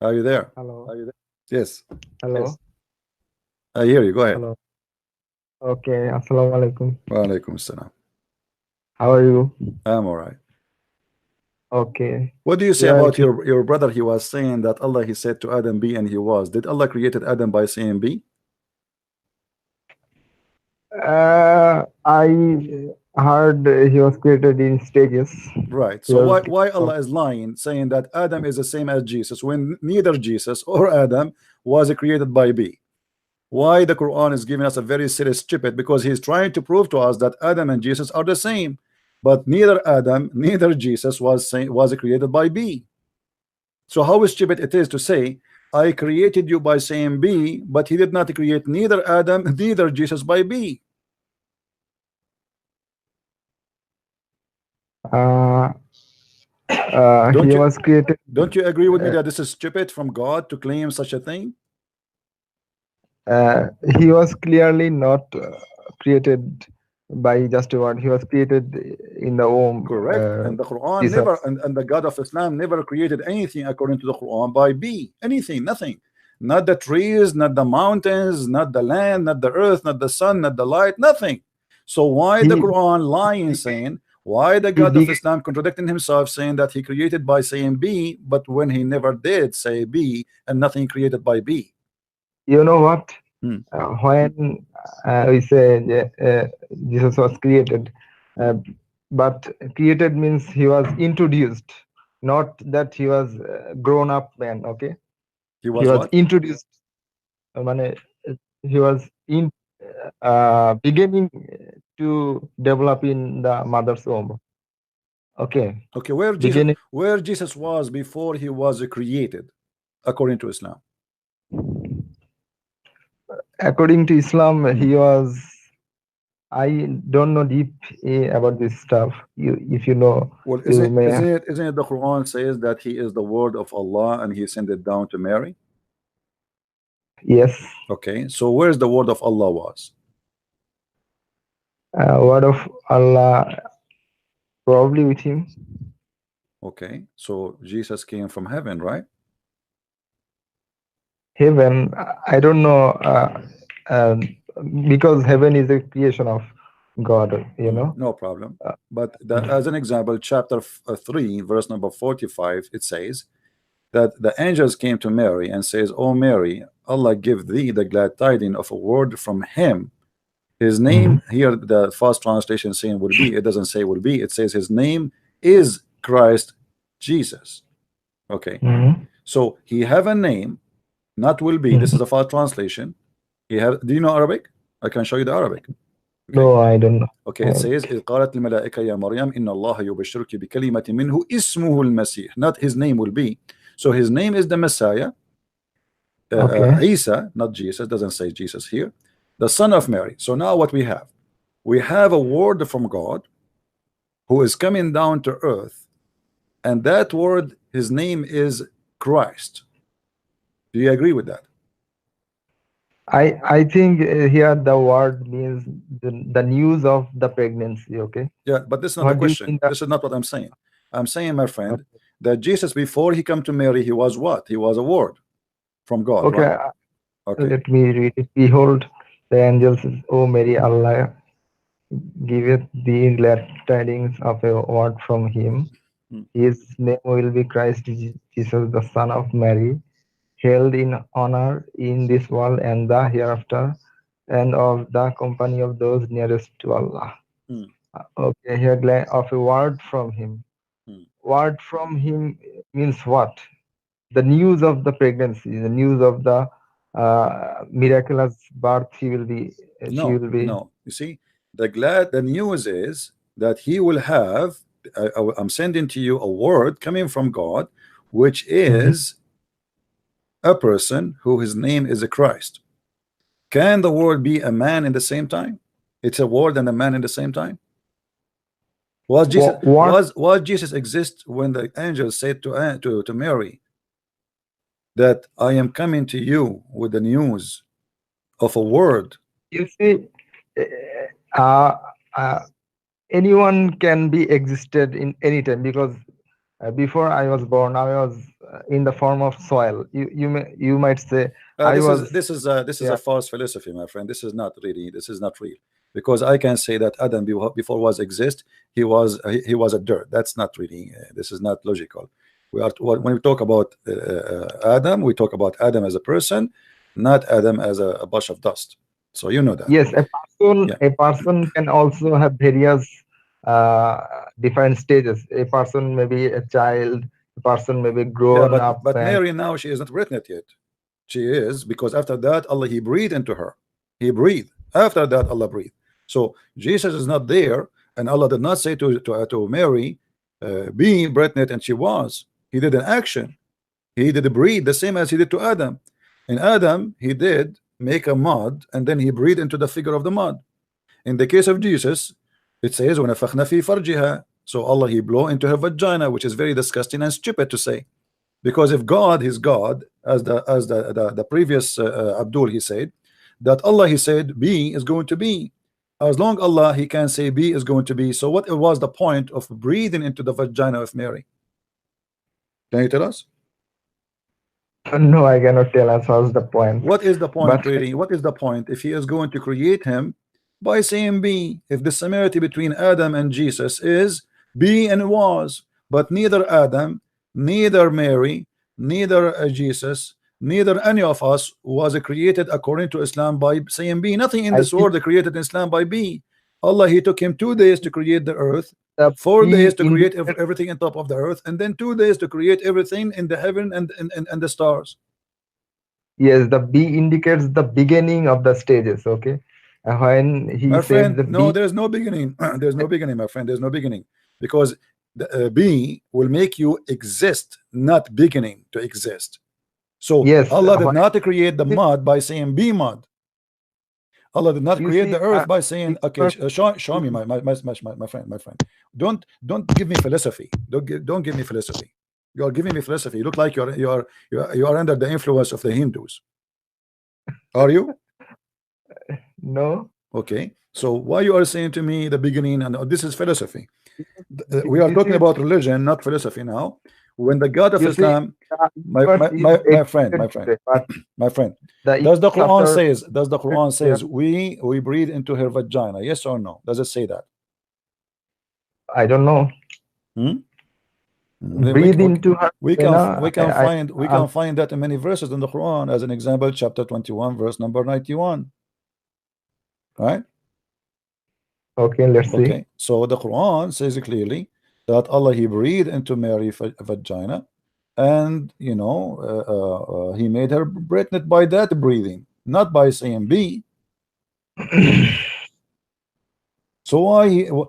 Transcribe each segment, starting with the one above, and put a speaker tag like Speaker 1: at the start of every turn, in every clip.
Speaker 1: Are you there?
Speaker 2: Hello.
Speaker 1: Yes,
Speaker 2: Hello.
Speaker 1: I hear you. Go ahead.
Speaker 2: Hello. Okay. Assalamu alaikum.
Speaker 1: Wa alaikum assalam.
Speaker 2: How are you?
Speaker 1: I'm all right.
Speaker 2: Okay.
Speaker 1: What do you say
Speaker 2: You are.
Speaker 1: about your brother? He was saying that Allah, he said to Adam, be, and he was. Did Allah created Adam by saying be?
Speaker 2: I heard he was created in stages.
Speaker 1: Right.
Speaker 2: He
Speaker 1: So
Speaker 2: was.
Speaker 1: why Allah is lying, saying that Adam is the same as Jesus when neither Jesus or Adam was created by be? Why the Quran is giving us a very serious stupid? Because he's trying to prove to us that Adam and Jesus are the same, but neither Adam, neither Jesus was created by be. So how stupid it is to say, I created you by saying be, but he did not create neither Adam, neither Jesus by be.
Speaker 2: Uh,
Speaker 1: Don't
Speaker 2: he
Speaker 1: you
Speaker 2: was created.
Speaker 1: don't you agree with me
Speaker 2: Uh,
Speaker 1: that this is stupid from God to claim such a thing?
Speaker 2: uh, he was clearly not created by just a word. He was created in the womb.
Speaker 1: Correct. And the Quran
Speaker 2: Jesus.
Speaker 1: never, and the God of Islam never created anything according to the Quran by be. Anything, nothing. Not the trees, not the mountains, not the land, not the earth, not the sun, not the light, nothing. So why the
Speaker 2: He
Speaker 1: Quran lying, saying, why the
Speaker 2: he
Speaker 1: God of
Speaker 2: began.
Speaker 1: Islam contradicting himself, saying that he created by saying be, but when he never did say be, and nothing created by be?
Speaker 2: You know what?
Speaker 1: Hmm,
Speaker 2: When we say Jesus was created,
Speaker 1: hmm.
Speaker 2: uh, but created means he was introduced, not that he was grown up man. Okay,
Speaker 1: He
Speaker 2: he
Speaker 1: was
Speaker 2: was
Speaker 1: what?
Speaker 2: introduced. মানে, he was in beginning to develop in the mother's womb. Okay,
Speaker 1: Okay,
Speaker 2: beginning.
Speaker 1: where Jesus was before he was created, according to Islam.
Speaker 2: According to Islam, he was. I don't know deep about this stuff. If you know,
Speaker 1: Well,
Speaker 2: you may.
Speaker 1: isn't it the Quran says that he is the word of Allah and he sent it down to Mary?
Speaker 2: Yes.
Speaker 1: Okay, so where's the word of Allah was?
Speaker 2: Word of Allah probably with him.
Speaker 1: Okay, so Jesus came from heaven, right?
Speaker 2: Heaven, I don't know, um, because heaven is a creation of God, you know.
Speaker 1: No problem.
Speaker 2: Uh,
Speaker 1: But as an example, chapter 3, verse number 45, it says that the angels came to Mary and says, "Oh Mary, Allah give thee the glad tidings of a word from Him. His
Speaker 2: mhm,
Speaker 1: name," here the first translation saying would be, it doesn't say would be, it says his name is Christ Jesus. Okay,
Speaker 2: mhm,
Speaker 1: so he have a name, not will be. This is
Speaker 2: mhm.
Speaker 1: the first translation. He have, do you know Arabic? I can show you the Arabic. Okay,
Speaker 2: No, I don't know.
Speaker 1: okay, it says إذ قالت الملائكة يا مريم إن الله يبشرك بكلمة منه اسمه المسيح, not his name will be. So his name is the Messiah,
Speaker 2: Okay.
Speaker 1: Isa, not Jesus, doesn't say Jesus here, the son of Mary. So now what we have a word from God who is coming down to earth, and that word, his name is Christ. Do you agree with that?
Speaker 2: I think here the word means the news of the pregnancy. Okay.
Speaker 1: Yeah, but this is not the
Speaker 2: What do you
Speaker 1: question.
Speaker 2: mean that?
Speaker 1: This is not what I'm saying. I'm saying, my friend, that Jesus, before he come to Mary, he was what? He was a word from God,
Speaker 2: Okay.
Speaker 1: right? Okay.
Speaker 2: Let me read it. Behold, the angel says, O Mary, Allah giveth thee glad tidings of a word from him.
Speaker 1: Hmm.
Speaker 2: His name will be Christ Jesus, the Son of Mary, held in honor in this world and the hereafter, and of the company of those nearest to Allah.
Speaker 1: Hmm.
Speaker 2: Okay, here of a word from him.
Speaker 1: Hmm.
Speaker 2: Word from him means what? The news of the pregnancy, the news of the miraculous birth. She
Speaker 1: No,
Speaker 2: will be.
Speaker 1: no. You see, the news is that he will have. I'm sending to you a word coming from God, which
Speaker 2: Mhm.
Speaker 1: is a person who his name is a Christ. Can the word be a man in the same time? It's a word and a man in the same time. Was Jesus
Speaker 2: What
Speaker 1: was Jesus exist when the angel said to Mary that I am coming to you with the news of a word?
Speaker 2: you see, uh, uh, anyone can be existed in any time because before I was born, I was in the form of soil. You might say I
Speaker 1: this
Speaker 2: was.
Speaker 1: is this is this is
Speaker 2: Yeah.
Speaker 1: a false philosophy, my friend. This is not really, this is not real, because I can say that Adam before was exist, he was a dirt. That's not really this is not logical. We are when we talk about Adam, we talk about Adam as a person, not Adam as a bunch of dust. So you know that.
Speaker 2: Yes,
Speaker 1: Yeah.
Speaker 2: a person can also have various uh, different stages. A person may be a child, a person may be
Speaker 1: Yeah,
Speaker 2: grown up,
Speaker 1: but
Speaker 2: and
Speaker 1: Mary now, she is not pregnant yet. She is, because after that Allah he breathed into her. He breathed. After that Allah breathed. So Jesus is not there, and Allah did not say to Mary, be pregnant, and she was. He did an action. He did breathe the same as he did to Adam. In Adam, he did make a mud, and then he breathed into the figure of the mud. In the case of Jesus, it says وَنَفَخْنَا فِي فَرْجِهَا. So Allah he blow into her vagina, which is very disgusting and stupid to say. Because if God is God, as the previous Abdul he said, that Allah he said be is going to be. As long Allah he can say be is going to be. So what was the point of breathing into the vagina of Mary? Can you tell us?
Speaker 2: no, I cannot tell us what's the point.
Speaker 1: What is the point
Speaker 2: But
Speaker 1: really? What is the point if he is going to create him by saying be? If the similarity between Adam and Jesus is be and was, but neither Adam, neither Mary, neither Jesus, neither any of us was created according to Islam by saying be. Nothing in
Speaker 2: I
Speaker 1: this
Speaker 2: think
Speaker 1: world created in Islam by be. Allah he took him 2 days to create the earth,
Speaker 2: the
Speaker 1: 4 days
Speaker 2: B
Speaker 1: to create
Speaker 2: indicates,
Speaker 1: everything on top of the earth, and then 2 days to create everything in the heaven and the stars.
Speaker 2: yes, the B indicates the beginning of the stages. Okay, when he
Speaker 1: My
Speaker 2: said
Speaker 1: friend,
Speaker 2: the
Speaker 1: no,
Speaker 2: B,
Speaker 1: there's no beginning. There's no beginning, my friend. There's no beginning, because the be will make you exist, not beginning to exist. So
Speaker 2: yes,
Speaker 1: Allah did
Speaker 2: when
Speaker 1: not create the mud by saying be mud. Allah did not
Speaker 2: you
Speaker 1: create
Speaker 2: see,
Speaker 1: the earth by saying, okay,
Speaker 2: because
Speaker 1: show me my friend. Don't give me philosophy. Don't give me philosophy. You are giving me philosophy. You look like you are under the influence of the Hindus. Are you?
Speaker 2: no,
Speaker 1: Okay. So why you are saying to me the beginning, and this is philosophy? We are
Speaker 2: this
Speaker 1: talking
Speaker 2: is,
Speaker 1: about religion, not philosophy now. When the God of
Speaker 2: you see,
Speaker 1: Islam,
Speaker 2: the universe is
Speaker 1: my friend,
Speaker 2: existed today, but
Speaker 1: my friend,
Speaker 2: the
Speaker 1: does the
Speaker 2: universe
Speaker 1: Quran
Speaker 2: after,
Speaker 1: says,
Speaker 2: yeah,
Speaker 1: we breathe into her vagina? Yes or no? Does it say that?
Speaker 2: I don't know,
Speaker 1: Hmm? Then
Speaker 2: breathe into her.
Speaker 1: we can
Speaker 2: I'm
Speaker 1: find that in many verses in the Quran. As an example, chapter 21, verse number 91. Right?
Speaker 2: okay. Let's see.
Speaker 1: Okay. So the Quran says clearly that Allah he breathed into Mary's vagina, and you know he made her pregnant by that breathing, not by saying be. So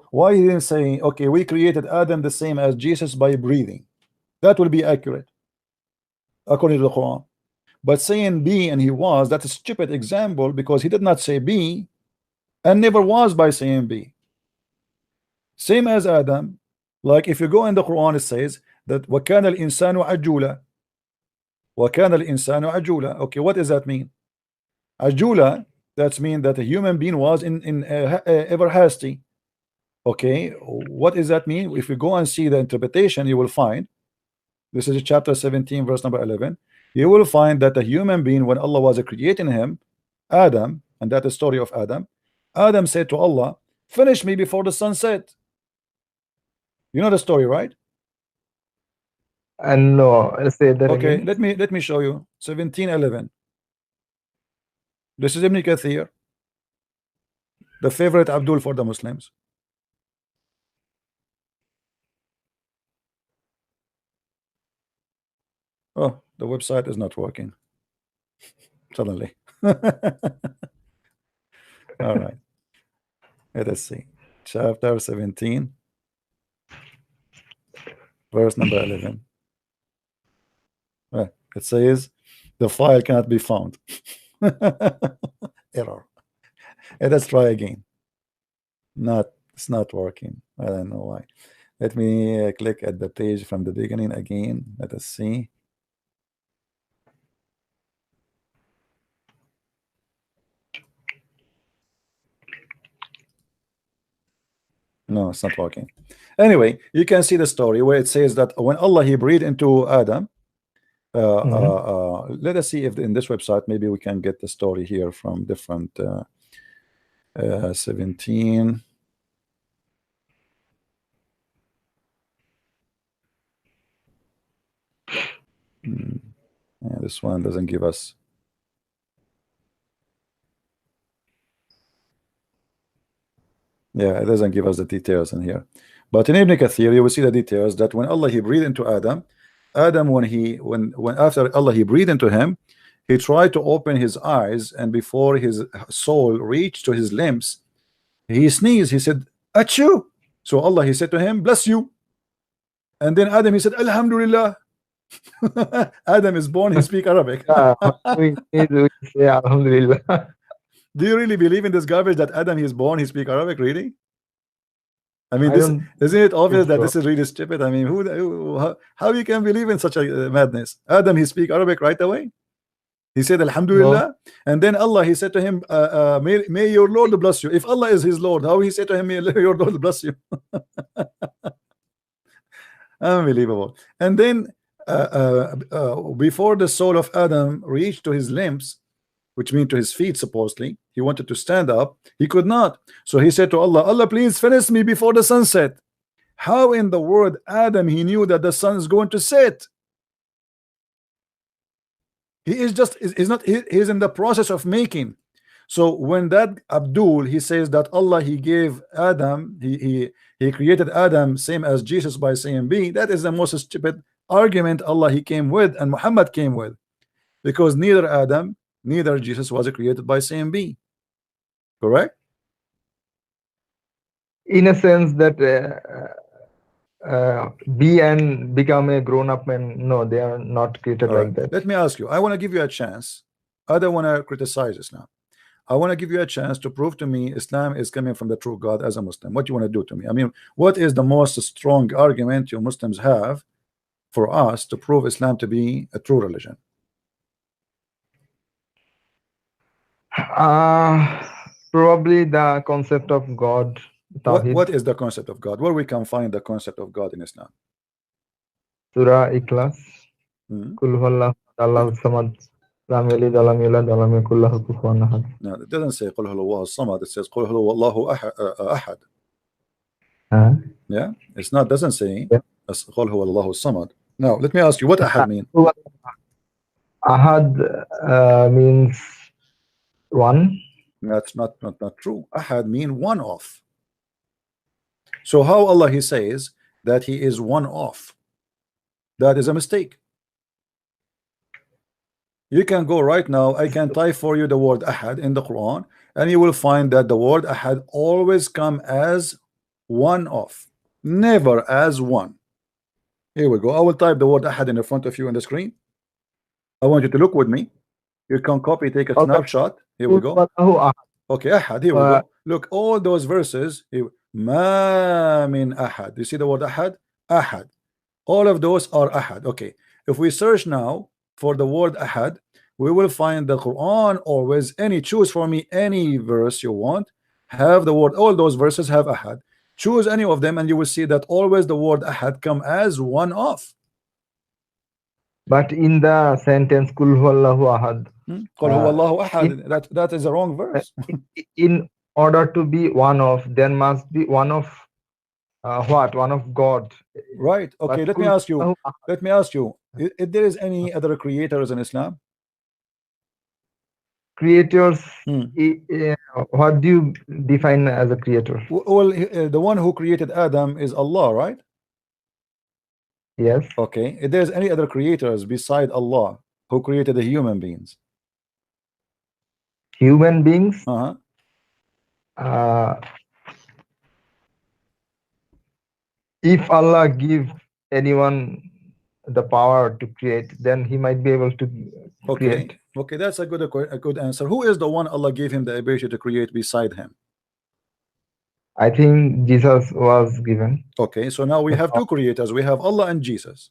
Speaker 1: why he didn't say, okay, we created Adam the same as Jesus by breathing? That will be accurate according to the Quran. But saying be and he was, that's a stupid example, because he did not say be and never was by saying be. Same as Adam. Like if you go in the Quran, it says that وَكَانَ الْإِنسَانُ عَجُولًا. وَكَانَ الْإِنسَانُ عَجُولًا. Okay, what does that mean? Ajula, that's mean that a human being was ever hasty. Okay, what does that mean? If you go and see the interpretation, you will find, this is chapter 17, verse number 11. You will find that a human being, when Allah was creating him, Adam, and that is the story of Adam. Adam said to Allah, finish me before the sun set. You know the story, right?
Speaker 2: And no, I'll say that
Speaker 1: Okay,
Speaker 2: again.
Speaker 1: let me show you 17:11. This is Ibn Kathir, the favorite Abdul for the Muslims. Oh, the website is not working suddenly. All right, let us see. Chapter 17, verse number 11. It says the file cannot be found. Error. Let's try again. It's not working. I don't know why. Let me click at the page from the beginning again. Let us see. No, it's not working. Anyway, you can see the story where it says that when Allah he breathed into Adam, Let us see if in this website maybe we can get the story here from different 17. Yeah, this one doesn't give us. Yeah, it doesn't give us the details in here. But in Ibn Kathir, you will see the details that when Allah he breathed into Adam, when after Allah he breathed into him, he tried to open his eyes, and before his soul reached to his limbs, he sneezed. He said, "Achoo!" So Allah he said to him, "Bless you." And then Adam he said, "Alhamdulillah." Adam is born, he speak Arabic.
Speaker 2: We say Alhamdulillah.
Speaker 1: Do you really believe in this garbage that Adam he is born, he speak Arabic? Really? I mean, isn't it obvious that this is really stupid? I mean, how you can believe in such a madness? Adam he speak Arabic right away. He said Alhamdulillah, and then Allah he said to him, may your Lord bless you. If Allah is his Lord, how he said to him, may your Lord bless you? Unbelievable. And then before the soul of Adam reached to his limbs, which means to his feet, supposedly he wanted to stand up, he could not. So he said to Allah, "Allah, please finish me before the sunset." How in the world Adam he knew that the sun is going to set? He is just he's in the process of making. So when that Abdul he says that Allah he gave Adam, he created Adam same as Jesus by saying B, that is the most stupid argument Allah he came with and Muhammad came with, because neither Adam neither Jesus was created by saying B. Correct?
Speaker 2: In a sense that be and become a grown-up man, no, they are not created like that.
Speaker 1: Let me ask you, I want to give you a chance. I don't want to criticize Islam. I want to give you a chance to prove to me Islam is coming from the true God as a Muslim. What do you want to do to me? I mean, what is the most strong argument you Muslims have for us to prove Islam to be a true religion?
Speaker 2: Probably the concept of God.
Speaker 1: What is the concept of God? Where we can find the concept of God in Islam?
Speaker 2: Surah Ikhlas. Kul huwallahu Allahu samad. Lam yalid wa lam yulad wa lam yakul lahu kufuwan ahad.
Speaker 1: No, it doesn't say Qul huwallahu samad. It says Qul huwallahu ahad. Yeah, it's not. Doesn't say Qul huwallahu samad. Now let me ask you, what ahad mean?
Speaker 2: Ahad means one.
Speaker 1: That's not true. Ahad mean one of. So how Allah he says that he is one of? That is a mistake. You can go right now, I can type for you the word ahad in the Quran, and you will find that the word ahad always come as one of, never as one. Here we go. I will type the word ahad in the front of you on the screen. I want you to look with me. You can copy, take a snapshot. Here we go. Okay, ahad. Here we go. Look, all those verses. Ma min ahad. You see the word ahad? Ahad. All of those are ahad. Okay. If we search now for the word ahad, we will find the Quran always. Choose for me any verse you want. Have the word. All those verses have ahad. Choose any of them, and you will see that always the word ahad come as one of.
Speaker 2: But in the sentence Kul huwallahu ahad,
Speaker 1: Qul huwallahu ahad, that is a wrong verse.
Speaker 2: In order to be one of, there must be one of what? One of God.
Speaker 1: Right. Okay. Let me ask you. If there is any other creators in Islam?
Speaker 2: Creators. What do you define as a creator?
Speaker 1: Well, the one who created Adam is Allah, right?
Speaker 2: Yes.
Speaker 1: Okay. If there's any other creators beside Allah who created the human beings?
Speaker 2: Human beings? If Allah give anyone the power to create, then he might be able to create.
Speaker 1: Okay, that's a good answer. Who is the one Allah gave him the ability to create beside him?
Speaker 2: I think Jesus was given.
Speaker 1: Okay, so now we have two creators. We have Allah and Jesus.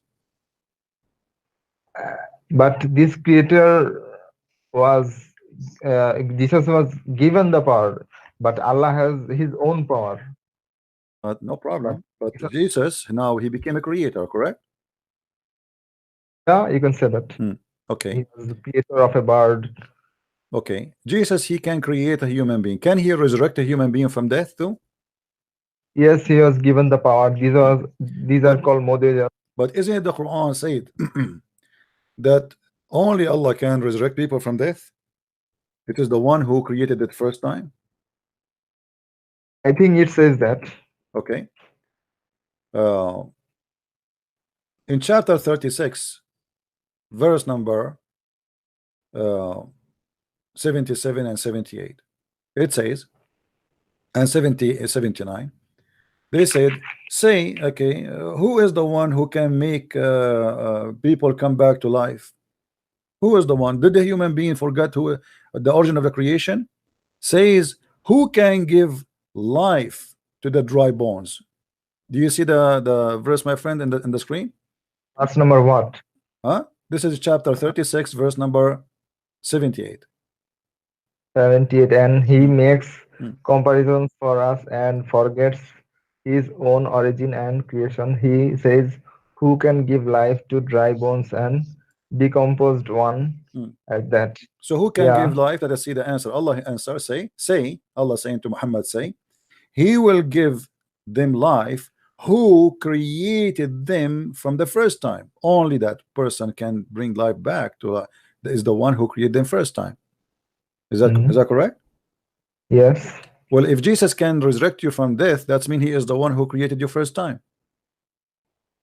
Speaker 2: But this creator was Jesus was given the power, but Allah has his own power.
Speaker 1: No problem. But Jesus, now he became a creator, correct?
Speaker 2: Yeah, you can say that.
Speaker 1: Okay.
Speaker 2: He was the creator of a bird.
Speaker 1: Okay. Jesus, he can create a human being. Can he resurrect a human being from death too?
Speaker 2: Yes, he was given the power. These are
Speaker 1: But
Speaker 2: called model.
Speaker 1: but isn't it the Quran said that only Allah can resurrect people from death? It is the one who created it first time.
Speaker 2: I think it says that.
Speaker 1: Okay. In chapter 36, verse number 77 and 78, it says, and 79, they said, say, okay, who is the one who can make people come back to life? Who is the one? Did the human being forget who the origin of the creation? Says, who can give life to the dry bones? Do you see the verse, my friend, in the screen?
Speaker 2: That's number what?
Speaker 1: Huh? This is chapter 36, verse number 78.
Speaker 2: 78, and he makes
Speaker 1: Hmm.
Speaker 2: comparisons for us and forgets his own origin and creation. He says, who can give life to dry bones and decomposed one at that?
Speaker 1: So who can
Speaker 2: Yeah.
Speaker 1: give life? Let us see the answer. Allah answer, say, Allah saying to Muhammad, say, he will give them life who created them from the first time. Only that person can bring life back to is the one who created them first time. Is that correct?
Speaker 2: Yes.
Speaker 1: Well, if Jesus can resurrect you from death, that means he is the one who created you first time.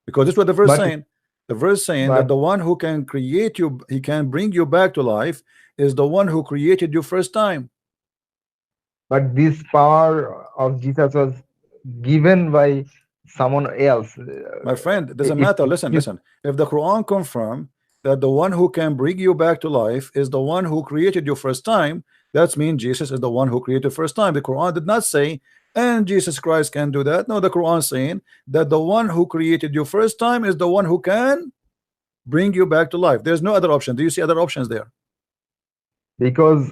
Speaker 1: Because this is what the verse saying. The verse saying that the one who can create you, he can bring you back to life, is the one who created you first time.
Speaker 2: But this power of Jesus was given by someone else.
Speaker 1: My friend, it doesn't matter. Listen. If the Quran confirm that the one who can bring you back to life is the one who created you first time, that means Jesus is the one who created first time. The Quran did not say, and Jesus Christ can do that. No, the Quran saying that the one who created you first time is the one who can bring you back to life. There's no other option. Do you see other options there?
Speaker 2: Because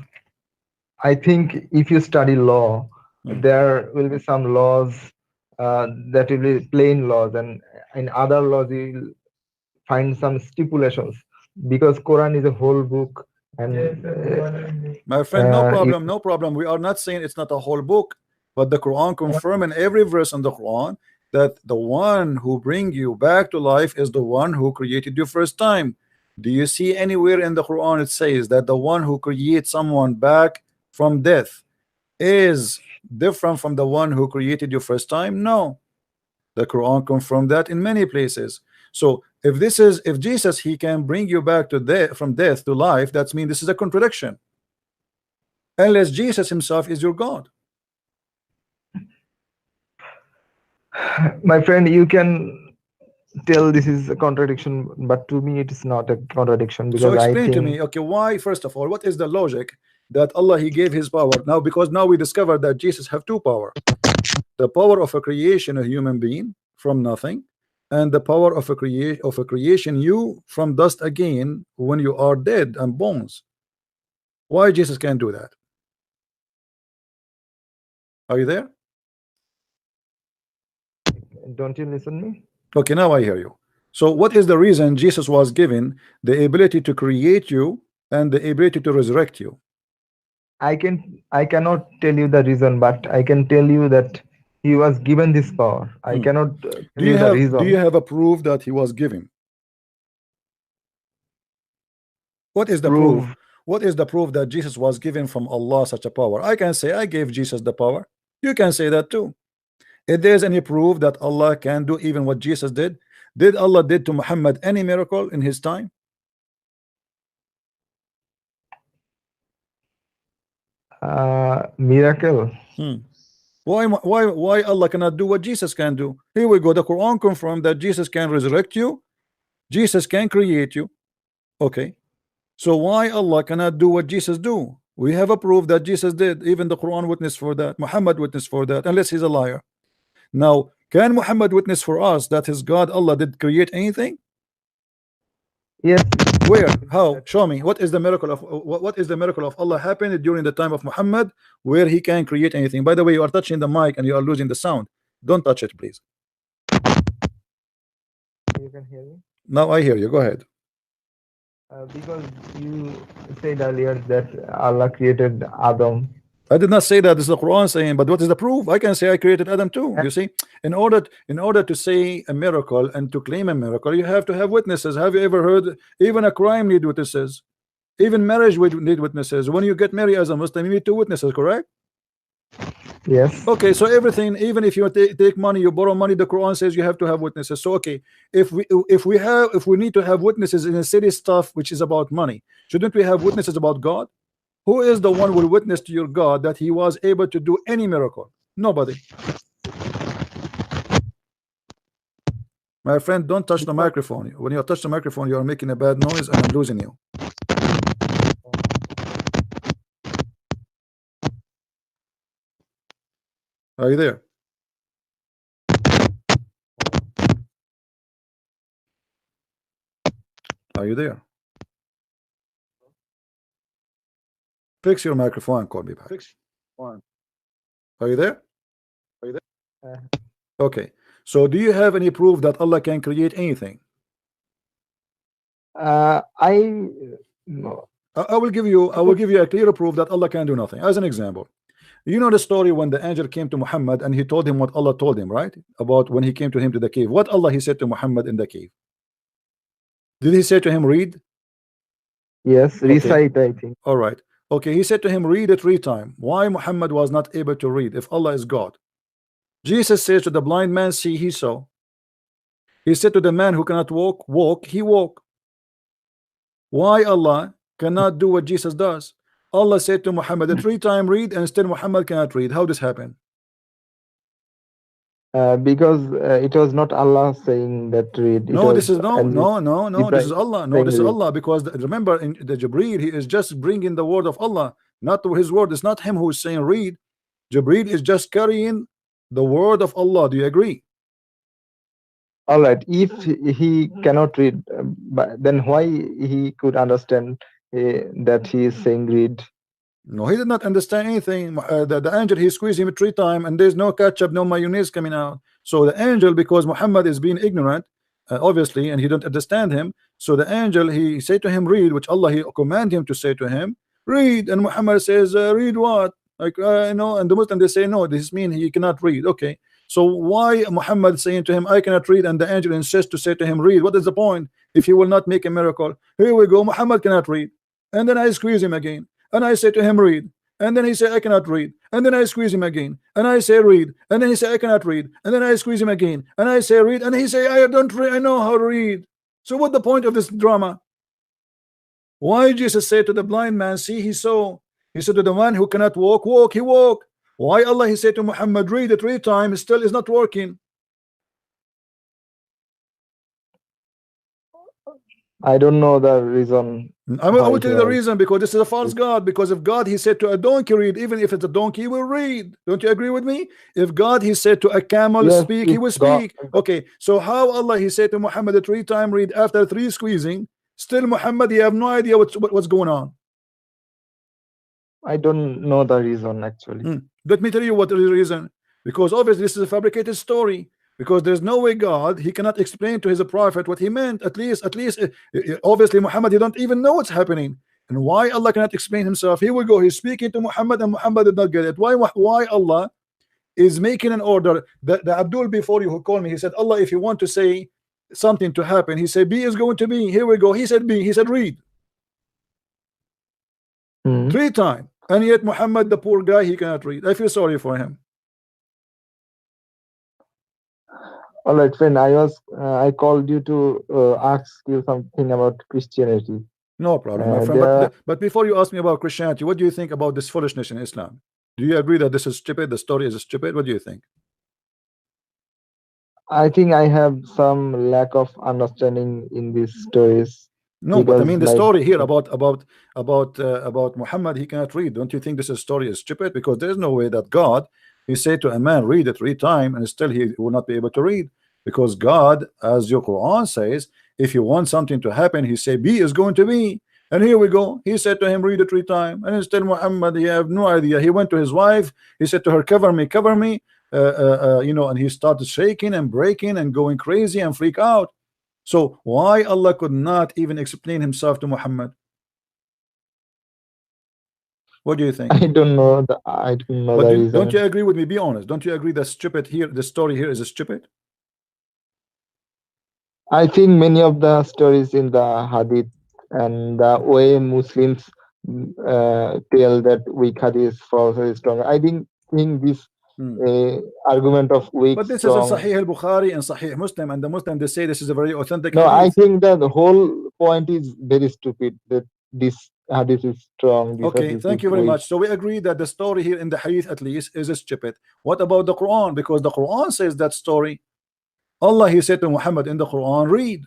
Speaker 2: I think if you study law, there will be some laws that will be plain laws, and in other laws you will find some stipulations. Because Quran is a whole book, and
Speaker 1: my friend, no problem. We are not saying it's not a whole book, but the Quran confirm in every verse in the Quran that the one who bring you back to life is the one who created you first time. Do you see anywhere in the Quran it says that the one who creates someone back from death is different from the one who created you first time? No, the Quran confirmed that in many places. So if Jesus, he can bring you back to death, from death to life, that means this is a contradiction, unless Jesus himself is your God.
Speaker 2: My friend, you can tell this is a contradiction, but to me it is not a contradiction, because
Speaker 1: so explain to me, okay, why, first of all, what is the logic that Allah, he gave his power now? Because now we discovered that Jesus have two power: the power of a creation, a human being from nothing, and the power of a creation you from dust again when you are dead and bones. Why Jesus can't do that? Are you there?
Speaker 2: Don't you listen me?
Speaker 1: Okay, now I hear you. So what is the reason Jesus was given the ability to create you and the ability to resurrect you?
Speaker 2: I cannot tell you the reason, but I can tell you that he was given this power. I cannot tell you the reason.
Speaker 1: Do you have a proof that he was given? What is the proof? What is the proof that Jesus was given from Allah such a power? I can say I gave Jesus the power. You can say that too. If there's any proof that Allah can do even what Jesus did Allah did to Muhammad any miracle in his time?
Speaker 2: Miracle.
Speaker 1: Why Allah cannot do what Jesus can do? Here we go. The Quran confirmed that Jesus can resurrect you, Jesus can create you. Okay, so why Allah cannot do what Jesus do? We have a proof that Jesus did. Even the Quran witnessed for that, Muhammad witnessed for that, unless he's a liar. Now, can Muhammad witness for us that his God Allah did create anything?
Speaker 2: Yes.
Speaker 1: Where? How? Show me. What is the miracle of Allah happened during the time of Muhammad where he can create anything? By the way, you are touching the mic and you are losing the sound. Don't touch it, please.
Speaker 2: You can hear me?
Speaker 1: Now I hear you. Go ahead.
Speaker 2: Because you said earlier that Allah created Adam.
Speaker 1: I did not say that. This is the Quran saying, but what is the proof? I can say I created Adam too. You see, in order to say a miracle and to claim a miracle, you have to have witnesses. Have you ever heard even a crime need witnesses? Even marriage would need witnesses. When you get married as a Muslim, you need 2 witnesses, correct?
Speaker 2: Yes.
Speaker 1: Okay, so everything, even if you take money, you borrow money, the Quran says you have to have witnesses. So okay, if we need to have witnesses in a city stuff which is about money, shouldn't we have witnesses about God? Who is the one who will witness to your God that he was able to do any miracle? Nobody. My friend, don't touch the microphone. When you touch the microphone, you are making a bad noise and I'm losing you. Are you there? Are you there? Fix your microphone and call me back. Are you there? Okay. So do you have any proof that Allah can create anything?
Speaker 2: No.
Speaker 1: I will give you a clear proof that Allah can do nothing. As an example, you know the story when the angel came to Muhammad and he told him what Allah told him, right? About when he came to him to the cave. What Allah he said to Muhammad in the cave? Did he say to him, read?
Speaker 2: Yes,
Speaker 1: Okay.
Speaker 2: recite, I think.
Speaker 1: All right. Okay, he said to him, read it 3 times. Why Muhammad was not able to read if Allah is God? Jesus says to the blind man, see, he saw. He said to the man who cannot walk, walk, he walk. Why Allah cannot do what Jesus does? Allah said to Muhammad, the 3 times read, and still Muhammad cannot read. How this happened?
Speaker 2: Because it was not Allah saying that read.
Speaker 1: No, this is no. This is Allah. No,
Speaker 2: saying
Speaker 1: this is
Speaker 2: read.
Speaker 1: Allah. Because remember, in the Jibreel, he is just bringing the word of Allah, not his word. It's not him who is saying read. Jibreel is just carrying the word of Allah. Do you agree?
Speaker 2: All right. If he cannot read, but then why he could understand that he is saying read?
Speaker 1: No, he did not understand anything. The angel, he squeezed him 3 times, and there's no ketchup, no mayonnaise coming out. So the angel, because Muhammad is being ignorant, obviously, and he don't understand him. So the angel, he said to him, read, which Allah he command him to say to him, read. And Muhammad says, read what? Like and the Muslim they say no, this means he cannot read. Okay, so why Muhammad saying to him, I cannot read, and the angel insists to say to him, read? What is the point if he will not make a miracle? Here we go, Muhammad cannot read, and then I squeeze him again. And I say to him, read. And then he said, I cannot read. And then I squeeze him again. And I say, read. And then he said, I cannot read. And then I squeeze him again. And I say, read. And he say, I don't read. I know how to read. So what the point of this drama? Why Jesus said to the blind man, see, he saw. He said to the one who cannot walk, walk, he walk. Why Allah he said to Muhammad, read it 3 times, still is not working?
Speaker 2: I don't know the reason.
Speaker 1: I will tell you the reason, because this is a false God. Because if God he said to a donkey read, even if it's a donkey, he will read. Don't you agree with me? If God he said to a camel speak, he will speak. Okay, so how Allah he said to Muhammad 3 times read after 3 squeezing, still Muhammad he have no idea what's going on?
Speaker 2: I don't know the reason actually.
Speaker 1: Let me tell you what the reason. Because obviously this is a fabricated story. Because there's no way God he cannot explain to his prophet what he meant. At least obviously Muhammad he don't even know what's happening. And why Allah cannot explain himself? Here we go, he's speaking to Muhammad and Muhammad did not get it. Why Allah is making an order? The Abdul before you who called me, he said, Allah, if you want to say something to happen, he said B is going to be. Here we go, he said B, he said read 3 times, and yet Muhammad, the poor guy, he cannot read. I feel sorry for him.
Speaker 2: All right, friend. I called you to ask you something about Christianity.
Speaker 1: No problem, my friend. But before you ask me about Christianity, what do you think about this foolishness in Islam? Do you agree that this is stupid? The story is stupid? What do you think?
Speaker 2: I think I have some lack of understanding in these stories.
Speaker 1: No, but I mean the story here about Muhammad, he cannot read. Don't you think this story is stupid? Because there's no way that God he said to a man, read it 3 times, and still he will not be able to read. Because God, as your Quran says, if you want something to happen, he said B is going to be. And here we go, he said to him, read it 3 times, and instead Muhammad, he have no idea. He went to his wife, he said to her, cover me, and he started shaking and breaking and going crazy and freak out. So why Allah could not even explain himself to Muhammad? What do you think?
Speaker 2: I don't know the
Speaker 1: But
Speaker 2: reason.
Speaker 1: don't you agree with me? Be honest. Don't you agree that stupid here, the story here is stupid?
Speaker 2: I think many of the stories in the hadith and the way Muslims tell that weak hadith is false or strong. I think this argument of weak
Speaker 1: But this is in
Speaker 2: strong.
Speaker 1: Sahih al-Bukhari and Sahih Muslim, and the Muslim they say this is a very authentic
Speaker 2: No, I
Speaker 1: hadith.
Speaker 2: think that the whole point is very stupid. That this hadith is strong. This
Speaker 1: Okay,
Speaker 2: hadith
Speaker 1: thank
Speaker 2: is
Speaker 1: you very
Speaker 2: weak.
Speaker 1: much. So we agree that the story here in the hadith at least is stupid. What about the Quran? Because the Quran says that story. Allah, he said to Muhammad in the Quran, read.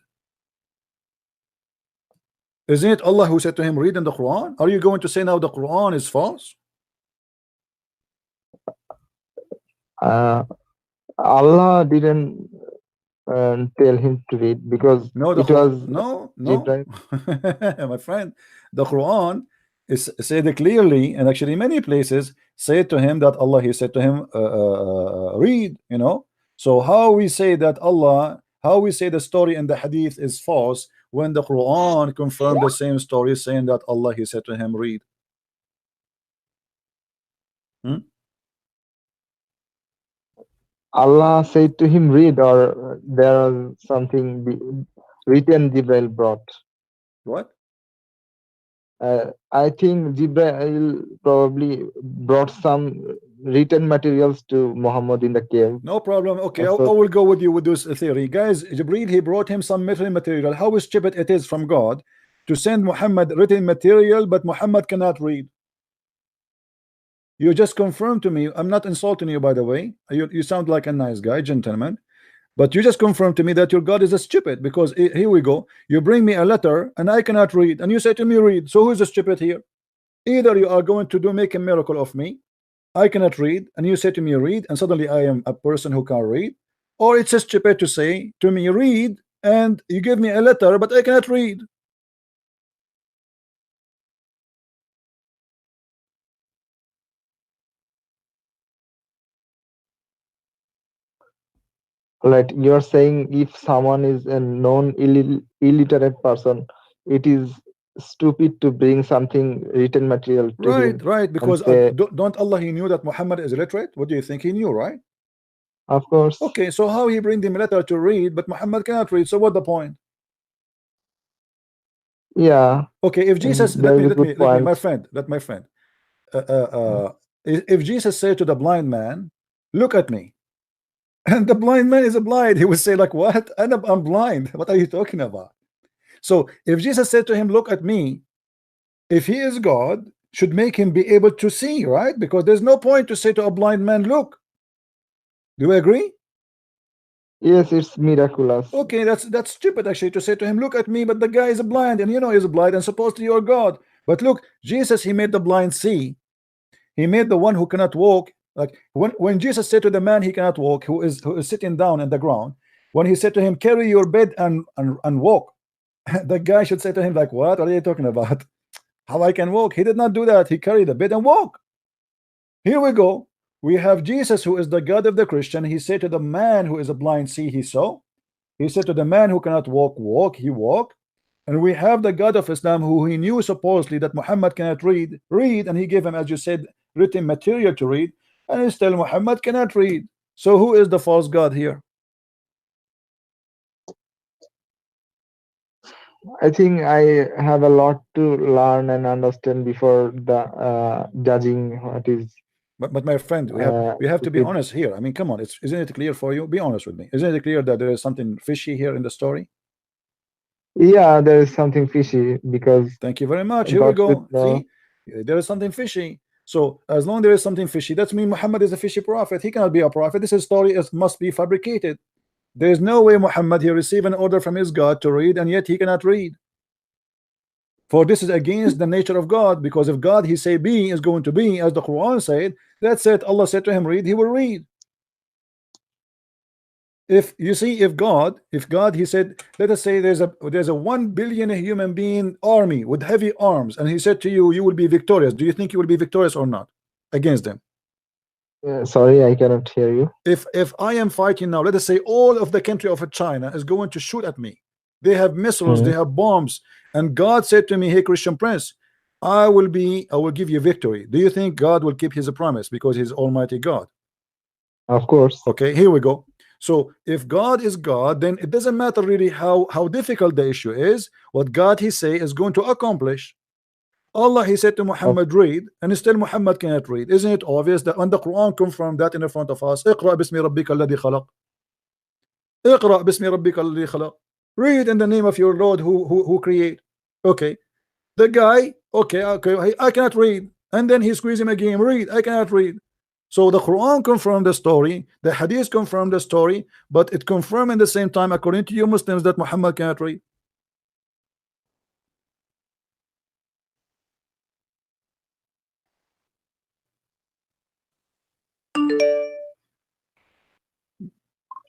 Speaker 1: Isn't it Allah who said to him, read in the Quran? Are you going to say now the Quran is false?
Speaker 2: Allah didn't tell him to read because
Speaker 1: No,
Speaker 2: it was
Speaker 1: no,
Speaker 2: Jibreel.
Speaker 1: my friend, the Quran is said clearly, and actually many places said to him that Allah, he said to him, read, you know. So how we say that Allah, how we say the story in the hadith is false when the Quran confirmed the same story, saying that Allah, he said to him, read.
Speaker 2: Allah said to him, read, or there was something written Jibreel brought.
Speaker 1: What?
Speaker 2: I think Jibreel probably brought some written materials to Muhammad in the cave.
Speaker 1: No problem. Okay, I
Speaker 2: Also,
Speaker 1: will go with you with this theory. Guys, Jibreel, he brought him some written material. How stupid it is from God to send Muhammad written material, but Muhammad cannot read. You just confirmed to me. I'm not insulting you, by the way. You sound like a nice guy, gentleman. But you just confirmed to me that your God is a stupid, because here we go. You bring me a letter and I cannot read, and you say to me, read. So who's the stupid here? Either you are going to make a miracle of me, I cannot read, and you say to me, read, and suddenly I am a person who can read, or it's a stupid to say to me, read, and you give me a letter, but I cannot read.
Speaker 2: like you're saying, if someone is a known illiterate person, it is stupid to bring something written material to him.
Speaker 1: Right, because
Speaker 2: say,
Speaker 1: don't Allah, he knew that Muhammad is illiterate? What do you think? He knew, right?
Speaker 2: Of course.
Speaker 1: Okay, so how he bring him a letter to read, but Muhammad cannot read? So what the point?
Speaker 2: Yeah.
Speaker 1: Okay, if Jesus, let me, my friend, if Jesus said to the blind man, look at me, and the blind man is blind, he would say like, what? I'm blind. What are you talking about? So if Jesus said to him, look at me, if he is God, should make him be able to see, right? Because there's no point to say to a blind man, look. Do you agree?
Speaker 2: Yes, it's miraculous.
Speaker 1: Okay, that's stupid actually to say to him, look at me, but the guy is blind, and you know he's blind, and supposedly you're God. But look, Jesus, he made the blind see. He made the one who cannot walk. Like when Jesus said to the man he cannot walk, who is sitting down on the ground, when he said to him, carry your bed and walk, the guy should say to him like, what are you talking about? How I can walk? He did not do that. He carried the bed and walk. Here we go. We have Jesus, who is the God of the Christian. He said to the man who is a blind, see, he saw. He said to the man who cannot walk, walk, he walked. And we have the God of Islam, who he knew supposedly that Muhammad cannot read, and he gave him, as you said, written material to read, and still Muhammad cannot read. So who is the false God here?
Speaker 2: I think I have a lot to learn and understand before the judging what is.
Speaker 1: But my friend, we have to be honest here. I mean, come on, isn't it clear for you? Be honest with me. Isn't it clear that there is something fishy here in the story?
Speaker 2: Yeah, there is something fishy because.
Speaker 1: Thank you very much. Here we go. See, there is something fishy. So as long as there is something fishy, that means Muhammad is a fishy prophet. He cannot be a prophet. This story must be fabricated. There is no way Muhammad, he received an order from his God to read, and yet he cannot read. For this is against the nature of God, because if God, he say be, is going to be, as the Quran said, that's it. Allah said to him, read, he will read. If you see, if God, he said, let us say there's a 1 billion human being army with heavy arms, and he said to you, you will be victorious. Do you think you will be victorious or not against them?
Speaker 2: Sorry, I cannot hear you.
Speaker 1: If I am fighting now, let us say all of the country of China is going to shoot at me, They have missiles, they have bombs. And God said to me, hey, Christian Prince, I will give you victory. Do you think God will keep his promise because he's Almighty God?
Speaker 2: Of course.
Speaker 1: Okay, here we go. So if God is God, then it doesn't matter really how difficult the issue is. What God he say is going to accomplish. Allah he said to Muhammad, read, and still Muhammad cannot read. Isn't it obvious that when the Quran confirmed that in the front of us? اقرأ بسم ربك الذي خلق. اقرأ بسم ربك الذي خلق. Read in the name of your Lord who create. Okay, the guy, okay, I cannot read, and then he squeezed him again. Read, I cannot read. So the Quran confirmed the story, the Hadith confirmed the story, but it confirmed in the same time, according to you Muslims, that Muhammad cannot read.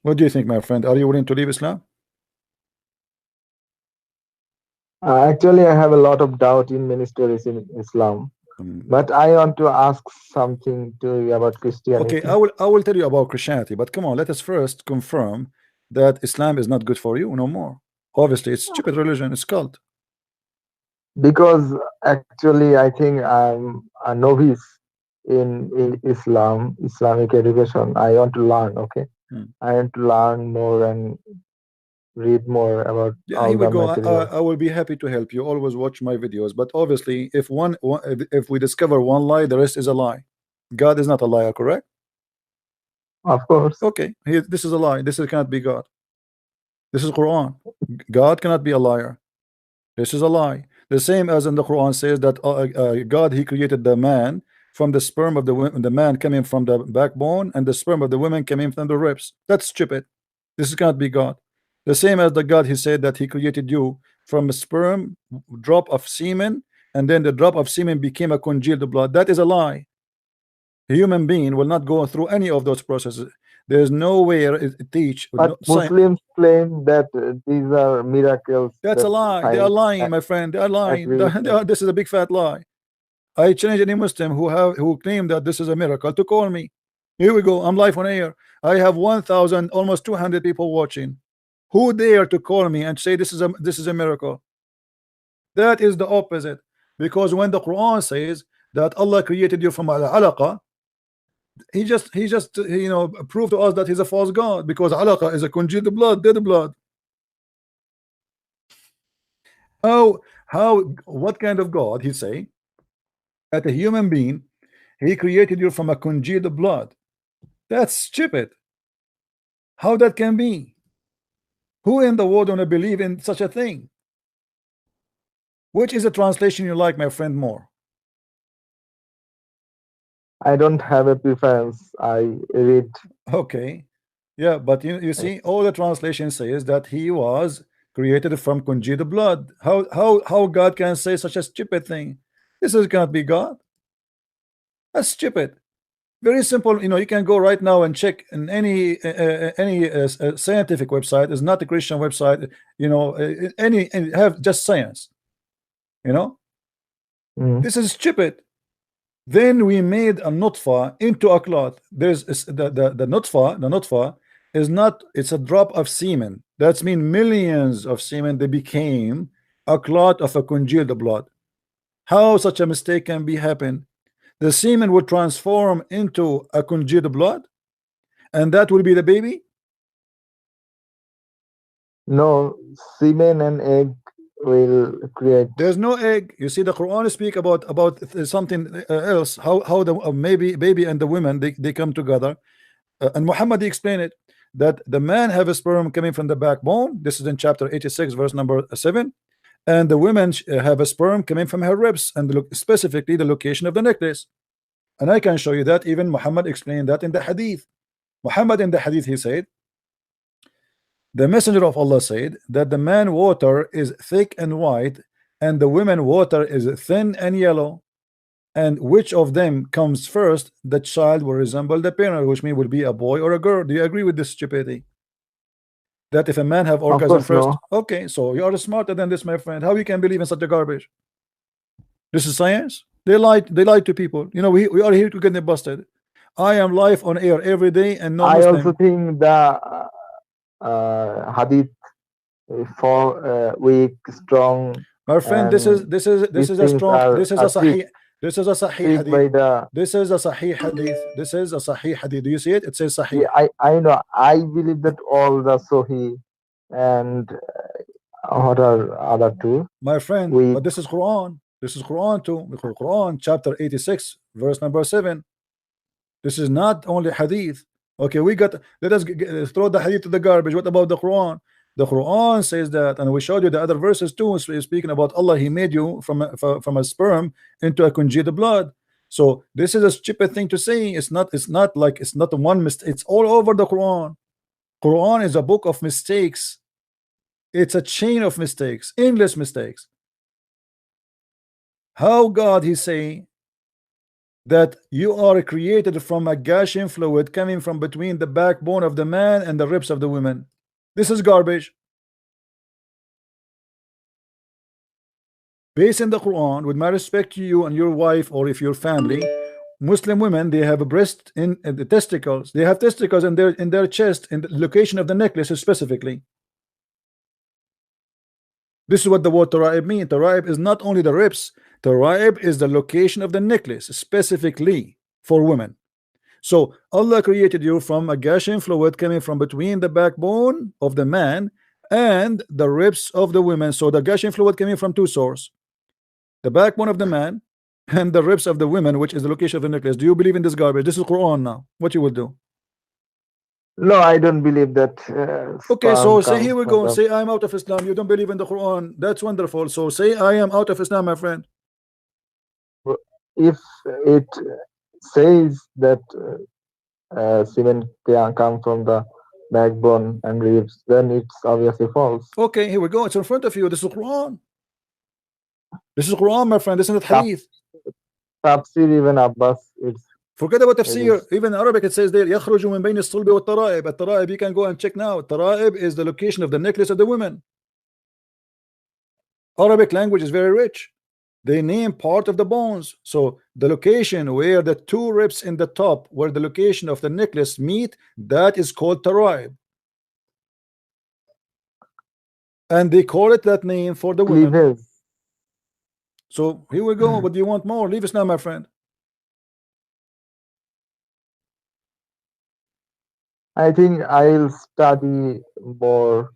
Speaker 1: What do you think, my friend? Are you willing to leave Islam?
Speaker 2: Actually, I have a lot of doubt in many stories in Islam, but I want to ask something to you about Christianity.
Speaker 1: Okay, I will tell you about Christianity, but come on, let us first confirm that Islam is not good for you no more. Obviously, it's stupid religion, it's cult.
Speaker 2: Because actually, I think I'm a novice in Islam, Islamic education. I want to learn. Okay, I want to learn more and read more about
Speaker 1: here we go. I will be happy to help you. Always watch my videos, but obviously if if we discover one lie, the rest is a lie. God is not a liar, correct?
Speaker 2: Of course.
Speaker 1: Okay, this is a lie. This cannot be God. This is Quran. God cannot be a liar. This is a lie. The same as in the Quran says that God he created the man from the sperm of the man coming from the backbone, and the sperm of the women coming from the ribs. That's stupid. This cannot be God. The same as the God he said that he created you from a sperm drop of semen, and then the drop of semen became a congealed blood. That is a lie. A human being will not go through any of those processes. There's nowhere it teach.
Speaker 2: But Muslims claim that these are miracles.
Speaker 1: That's a lie. They are lying, my friend. They are lying. This is a big fat lie. I challenge any Muslim who claim that this is a miracle to call me. Here we go. I'm live on air. I have 1,000, almost 200 people watching. Who dare to call me and say this is a miracle? That is the opposite. Because when the Quran says that Allah created you from al-alaqa, he just proved to us that he's a false God, because alaqa is a congealed blood, dead blood. What kind of God he say that a human being he created you from a congealed blood? That's stupid. How that can be? Who in the world wanna believe in such a thing? Which is a translation you like, my friend, more?
Speaker 2: I don't have a preference. I read.
Speaker 1: Okay, yeah, but you see, all the translation says that he was created from congealed blood. How God can say such a stupid thing? This cannot be God. That's stupid. Very simple. You can go right now and check in any scientific website. It's not a Christian website. Any have just science. This is stupid. Then we made a nutfa into a clot. There's the nutfa is not. It's a drop of semen. That's mean millions of semen. They became a clot of a congealed blood. How such a mistake can be happen? The semen would transform into a congealed blood, and that will be the baby?
Speaker 2: No, semen and egg will create.
Speaker 1: There's no egg. You see, the Quran speak about something else. How the baby and the women they come together, and Muhammad explained it that the man have a sperm coming from the backbone. This is in chapter 86, verse number 7. And the women have a sperm coming from her ribs, and specifically the location of the necklace. And I can show you that even Muhammad explained that in the hadith. Muhammad in the hadith, he said, the messenger of Allah said that the man water is thick and white, and the women water is thin and yellow. And which of them comes first, the child will resemble the parent, which means will be a boy or a girl. Do you agree with this stupidity? That if a man have orgasm first, no. Okay, so you are smarter than this, my friend. How you can believe in such a garbage? This is science. They lied to people. We are here to get them busted. I am live on air every day, and no
Speaker 2: I
Speaker 1: Muslim.
Speaker 2: also think the hadith weak, strong,
Speaker 1: My friend, this is
Speaker 2: and
Speaker 1: this is this
Speaker 2: these
Speaker 1: is a
Speaker 2: things
Speaker 1: strong. This is a
Speaker 2: are
Speaker 1: sahih. This is a sahih
Speaker 2: tricked by
Speaker 1: hadith.
Speaker 2: the.
Speaker 1: This is a sahih hadith. This is a sahih hadith. Do you see it? It says sahih.
Speaker 2: Yeah, I know. I believe that all the Sohi and what are other two
Speaker 1: My friend,
Speaker 2: weak.
Speaker 1: but this is Quran. This is Quran too. Quran chapter 86, verse number 7. This is not only hadith. Okay, we got. Let us throw the hadith to the garbage. What about the Quran? The Quran says that, and we showed you the other verses too. Speaking about Allah, He made you from a sperm into a congealed blood. So this is a stupid thing to say. It's not. It's not like it's not one mistake. It's all over the Quran. Quran is a book of mistakes. It's a chain of mistakes, endless mistakes. How God He say that you are created from a gushing fluid coming from between the backbone of the man and the ribs of the woman? This is garbage. Based in the Quran, with my respect to you and your wife, or if your family, Muslim women, they have a breast in the testicles. They have testicles in their chest, in the location of the necklace specifically. This is what the word Tara'ib means. Tara'ib is not only the ribs. Tara'ib is the location of the necklace specifically for women. So Allah created you from a gushing fluid coming from between the backbone of the man and the ribs of the women. So the gushing fluid coming from two sources: the backbone of the man and the ribs of the women, which is the location of the necklace. Do you believe in this garbage? This is Quran now. What you will do?
Speaker 2: No, I don't believe that.
Speaker 1: Okay,
Speaker 2: sperm
Speaker 1: so say
Speaker 2: comes
Speaker 1: here we
Speaker 2: from
Speaker 1: go.
Speaker 2: the-
Speaker 1: Say I'm out of Islam. You don't believe in the Quran. That's wonderful. So say I am out of Islam, my friend.
Speaker 2: If it says that semen can come from the backbone and ribs, then it's obviously false.
Speaker 1: Okay, here we go. It's in front of you. This is Quran. This is Quran, my friend. This is not hadith.
Speaker 2: Tafsir even Abbas, it's
Speaker 1: Forget about tafsir.
Speaker 2: is-
Speaker 1: Even in Arabic it says there يخرج من بين الصلب والترائب. الترائب, you can go and check now. Tara'ib is the location of the necklace of the women. Arabic language is very rich. They name part of the bones. So the location where the two ribs in the top, where the location of the necklace meet, that is called Tara'ib. And they call it that name for the women.
Speaker 2: cleavage.
Speaker 1: So here we go. What do you want more? Leave us now, my friend.
Speaker 2: I think I'll study more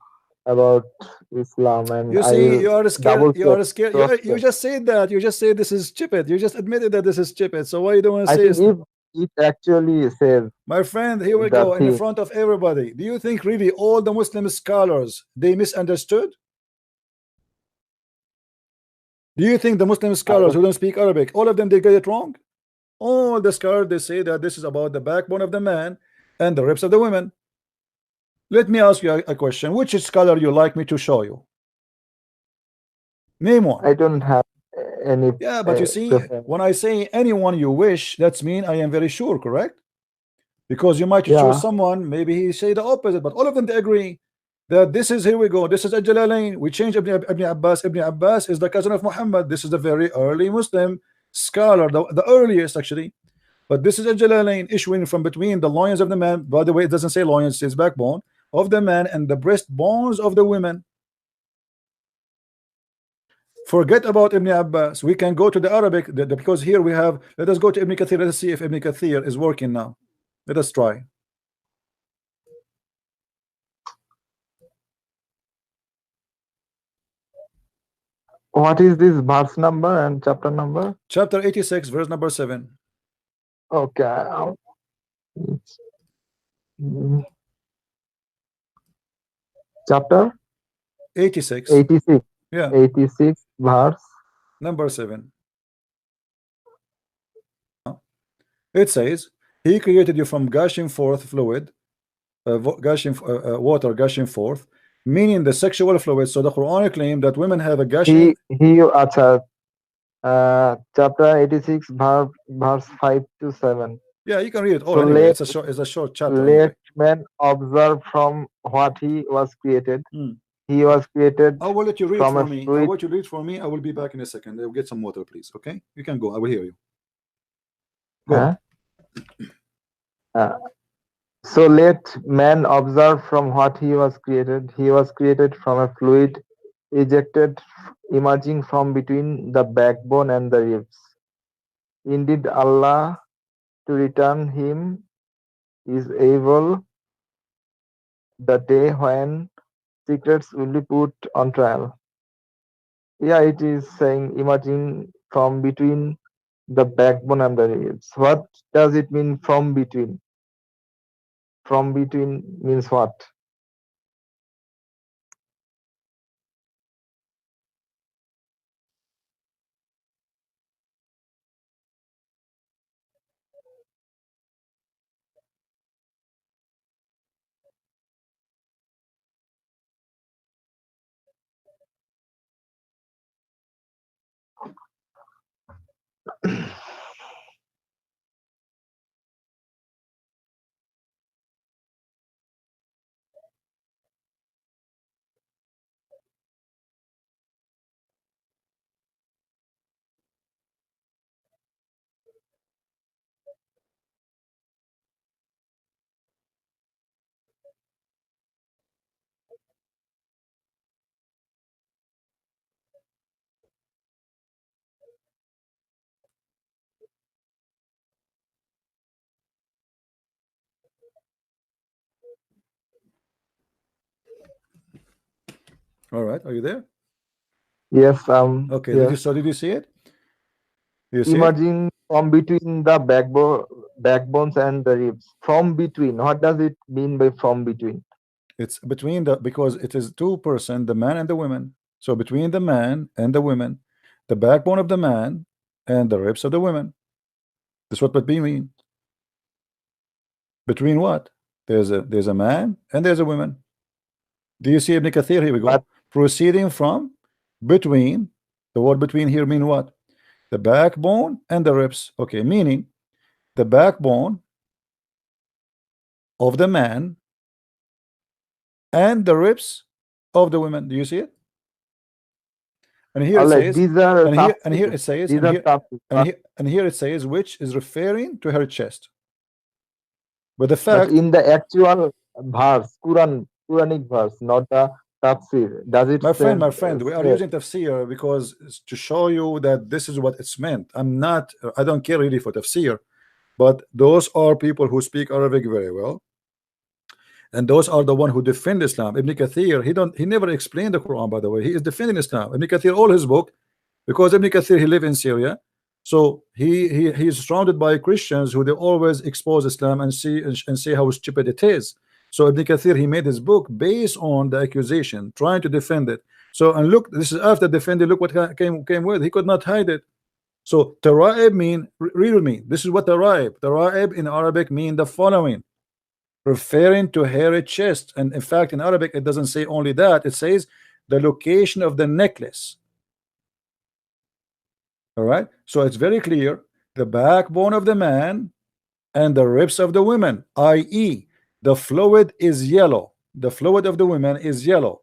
Speaker 2: about Islam and
Speaker 1: You
Speaker 2: I
Speaker 1: see,
Speaker 2: will
Speaker 1: you are scared.
Speaker 2: double
Speaker 1: You are
Speaker 2: check,
Speaker 1: scared.
Speaker 2: cross
Speaker 1: You
Speaker 2: check.
Speaker 1: just said that. You just said this is stupid. You just admitted that this is stupid. So why you don't want to
Speaker 2: I
Speaker 1: say
Speaker 2: think
Speaker 1: it's...
Speaker 2: if it actually says
Speaker 1: My friend, here we
Speaker 2: the
Speaker 1: go in
Speaker 2: thing,
Speaker 1: front of everybody. Do you think really all the Muslim scholars, they misunderstood? Do you think the Muslim scholars who don't speak Arabic, all of them, they get it wrong? All the scholars, they say that this is about the backbone of the man and the ribs of the women. Let me ask you a question. Which scholar you like me to show you? Name one.
Speaker 2: I don't have any.
Speaker 1: Yeah, but you see,
Speaker 2: preference.
Speaker 1: when I say anyone you wish, that's mean I am very sure, correct? Because you might
Speaker 2: Yeah.
Speaker 1: choose someone, maybe he say the opposite, but all of them they agree that this is, here we go, this is Al-Jalalain. We change Ibn Abbas. Ibn Abbas is the cousin of Muhammad. This is the very early Muslim scholar, the earliest actually. But this is Al-Jalalain, issuing from between the loins of the man. By the way, it doesn't say loins, it says backbone of the man and the breastbones of the women. Forget about Ibn Abbas. We can go to the Arabic because here we have. Let us go to Ibn Kathir. Let us see if Ibn Kathir is working now. Let us try.
Speaker 2: What is this verse number and chapter number?
Speaker 1: Chapter 86, verse number 7.
Speaker 2: Okay. It's- mm, Chapter
Speaker 1: 86.
Speaker 2: 86.
Speaker 1: Yeah,
Speaker 2: 86 verse.
Speaker 1: number 7. It says, He created you from gushing forth fluid, water gushing forth, meaning the sexual fluid. So the Quran claimed that women have a gushing.
Speaker 2: Acha, chapter 86 verse 5 to 7.
Speaker 1: Yeah, you can read it all
Speaker 2: So
Speaker 1: anyway.
Speaker 2: let-
Speaker 1: It's a short chapter
Speaker 2: Let
Speaker 1: anyway.
Speaker 2: man observe from what he was created.
Speaker 1: Hmm.
Speaker 2: He was created
Speaker 1: I will let you read
Speaker 2: from
Speaker 1: for
Speaker 2: a
Speaker 1: me. I
Speaker 2: fluid.
Speaker 1: want you to read for me. I will be back in a second. I'll get some water, please. Okay, you can go. I will hear you. Go.
Speaker 2: Huh? So let man observe from what he was created. He was created from a fluid ejected emerging from between the backbone and the ribs. Indeed, Allah to return him is able the day when secrets will be put on trial. Yeah, it is saying emerging from between the backbone and the ribs. What does it mean from between? From between means what?
Speaker 1: All right, are you there?
Speaker 2: Yes,
Speaker 1: Okay,
Speaker 2: yes.
Speaker 1: did you see it? Do you see it?
Speaker 2: Emerging from between the backbones and the ribs. From between. What does it mean by from between?
Speaker 1: It's between the, because it is two-person, the man and the women. So between the man and the women, the backbone of the man and the ribs of the women. That's what would be mean. Between what? There's a man and there's a woman. Do you see Ibn Kathir? Here we
Speaker 2: But
Speaker 1: go. Proceeding from between, the word between here mean what? The backbone and the ribs. Okay, meaning the backbone of the man and the ribs of the women. Do you see it? And here it
Speaker 2: alright,
Speaker 1: says,
Speaker 2: these are
Speaker 1: and here
Speaker 2: tafsir.
Speaker 1: it says,
Speaker 2: These are tafsir.
Speaker 1: and here it says, which is referring to her chest. But the
Speaker 2: But
Speaker 1: fact,
Speaker 2: in the actual verse, Quranic verse, not the tafsir, does it
Speaker 1: my friend, we are
Speaker 2: say
Speaker 1: using tafsir because it's to show you that this is what it's meant. I don't care really for tafsir, but those are people who speak Arabic very well, and those are the one who defend Islam. Ibn Kathir, he never explained the Quran, by the way. He is defending Islam. Ibn Kathir, all his book, because Ibn Kathir, he live in Syria, so he is surrounded by Christians who they always expose Islam and see how stupid it is. So Ibn Kathir, he made his book based on the accusation, trying to defend it. So, and look, this is after defending, look what came with. He could not hide it. So Tara'ib mean, real mean, this is what Tara'ib in Arabic mean the following, referring to hairy chest. And in fact, in Arabic, it doesn't say only that, it says the location of the necklace. All right, so it's very clear, the backbone of the man and the ribs of the women, i.e., the fluid is yellow, the fluid of the women is yellow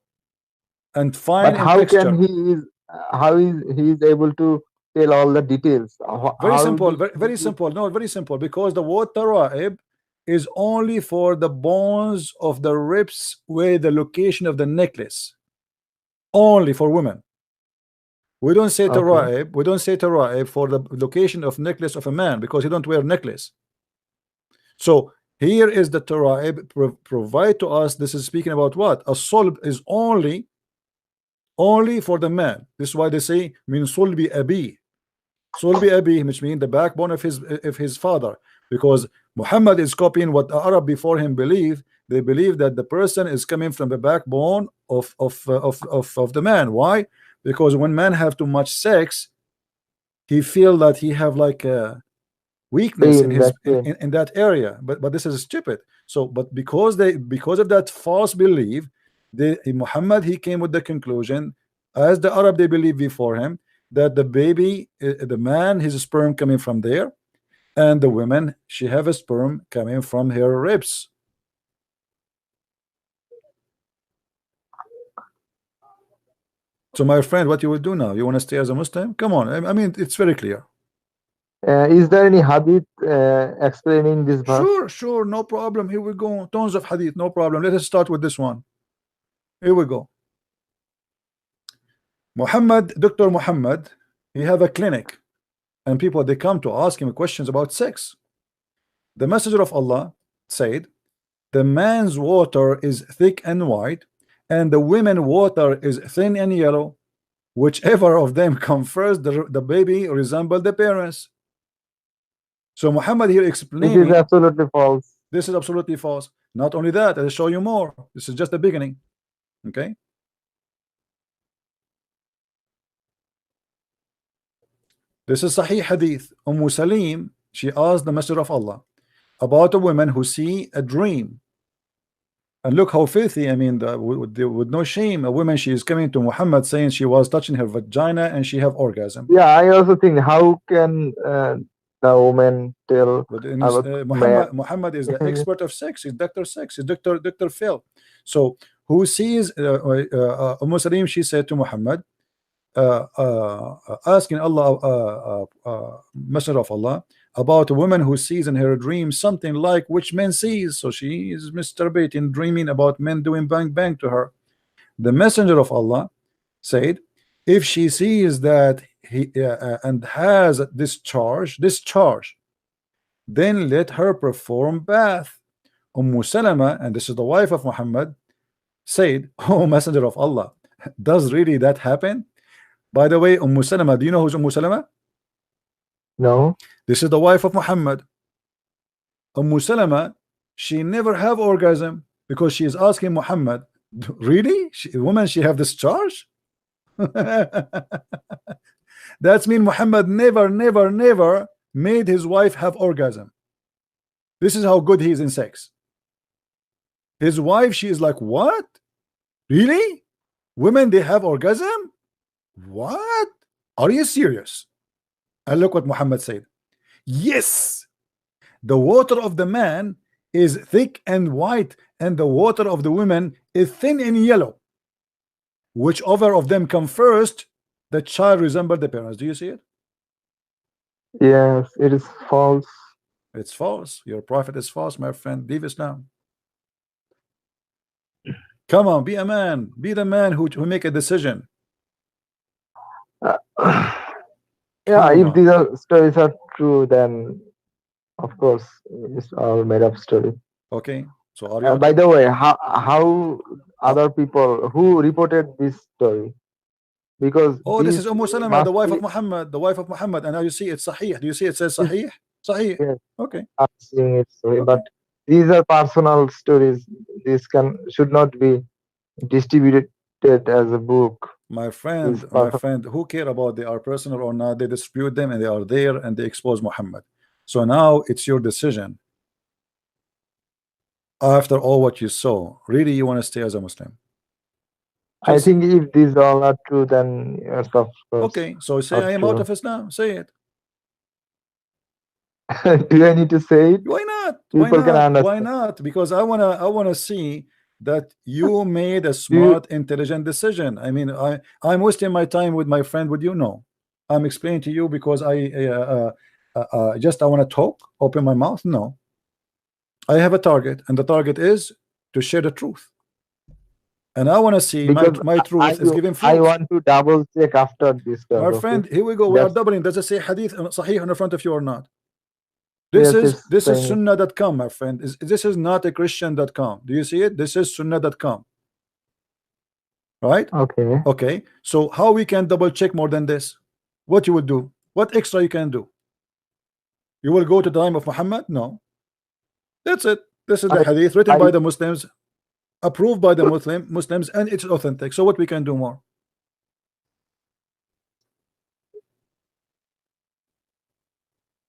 Speaker 1: and fine
Speaker 2: but
Speaker 1: in
Speaker 2: how can
Speaker 1: texture.
Speaker 2: he is able to tell all the details?
Speaker 1: Very
Speaker 2: How
Speaker 1: simple,
Speaker 2: did
Speaker 1: very simple. No, very simple, because the word tara'ib is only for the bones of the ribs where the location of the necklace, only for women. We don't say
Speaker 2: okay.
Speaker 1: tara'ib, for the location of necklace of a man, because he don't wear necklace. So here is the tara'ib provide to us. This is speaking about what? A sulb is only for the man. This is why they say min sulbi abi. Sulbi abi, which means the backbone of his father, because Muhammad is copying what the Arab before him believed. They believe that the person is coming from the backbone of the man. Why? Because when men have too much sex, he feel that he have like a weakness in
Speaker 2: Pain,
Speaker 1: his
Speaker 2: that pain.
Speaker 1: in that area. But this is stupid. So, but because of that false belief, Muhammad, he came with the conclusion, as the Arab they believe before him, that the baby, the man, his sperm coming from there, and the woman, she have a sperm coming from her ribs. So my friend, what you will do now? You want to stay as a Muslim? Come on. I mean, it's very clear.
Speaker 2: Is there any hadith explaining this verse?
Speaker 1: Sure, no problem. Here we go. Tons of hadith, no problem. Let us start with this one. Here we go. Dr. Muhammad, he have a clinic, and people they come to ask him questions about sex. The Messenger of Allah said, the man's water is thick and white, and the women water is thin and yellow. Whichever of them come first, the baby resemble the parents. So Muhammad here explaining,
Speaker 2: It is absolutely false.
Speaker 1: this is absolutely false. Not only that, I'll show you more. This is just the beginning. Okay. This is Sahih Hadith. Salim, she asked the Messenger of Allah about a woman who see a dream. And look how filthy, I mean, with no shame, a woman, she is coming to Muhammad saying she was touching her vagina and she have orgasm.
Speaker 2: Yeah, I also think, how can the woman tell
Speaker 1: But in
Speaker 2: about
Speaker 1: Muhammad is the expert of sex. He's Dr. Sex. He's Dr. Phil. So who sees Salim, she said to Muhammad, asking Allah, Messenger of Allah, about a woman who sees in her dream something like which men sees. So she is masturbating, dreaming about men doing bang bang to her. The Messenger of Allah said, if she sees that he and has discharge, then let her perform bath. Salama, and this is the wife of Muhammad, said, oh Messenger of Allah, does really that happen? By the way, Salama, do you know who's Salama?
Speaker 2: No.
Speaker 1: This is the wife of Muhammad. Salama, she never have orgasm because she is asking Muhammad, really? Woman, she have discharge? That's mean Muhammad never made his wife have orgasm. This is how good he is in sex. His wife, she is like, what? Really? Women, they have orgasm? What? Are you serious? And look what Muhammad said. Yes, the water of the man is thick and white, and the water of the woman is thin and yellow. Whichever of them come first, the child resembles the parents. Do you see it?
Speaker 2: Yes, it is false.
Speaker 1: It's false. Your prophet is false, my friend. Leave Islam. Come on, be a man. Be the man who make a decision.
Speaker 2: Yeah, if these stories are true, then of course it's all made up story.
Speaker 1: Okay. So are you
Speaker 2: by the way, how other people who reported this story? Because
Speaker 1: this is Salama, the wife of Muhammad, and now you see it's Sahih. Do you see it says Sahih? Sahih.
Speaker 2: Yes.
Speaker 1: Okay.
Speaker 2: I'm seeing it, okay. But these are personal stories. This should not be distributed as a book.
Speaker 1: My friend, who care about they are personal or not? They distribute them and they are there and they expose Muhammad. So now it's your decision. After all what you saw, really you want to stay as a Muslim?
Speaker 2: I think if these all are true, then yes, of course.
Speaker 1: Okay, so say I am out of Islam. Say it.
Speaker 2: Do I need to say it?
Speaker 1: Why not?
Speaker 2: People can understand.
Speaker 1: Why not? Because I wanna see that you made a smart, intelligent decision. I mean, I'm wasting my time with my friend. Would you know? I'm explaining to you because I want to talk, open my mouth. No, I have a target, and the target is to share the truth. And I want to see my truth is giving fruit.
Speaker 2: I want to double check after this.
Speaker 1: My friend, here we go. We are doubling. Does it say hadith sahih in the front of you or not? This is sunnah.com, my friend. This is not a Christian.com. Do you see it? This is sunnah.com. Right?
Speaker 2: Okay.
Speaker 1: Okay. So how we can double check more than this? What you would do? What extra you can do? You will go to the time of Muhammad? No. That's it. This is the hadith written by the Muslims, approved by the Muslims, and it's authentic. So what we can do more?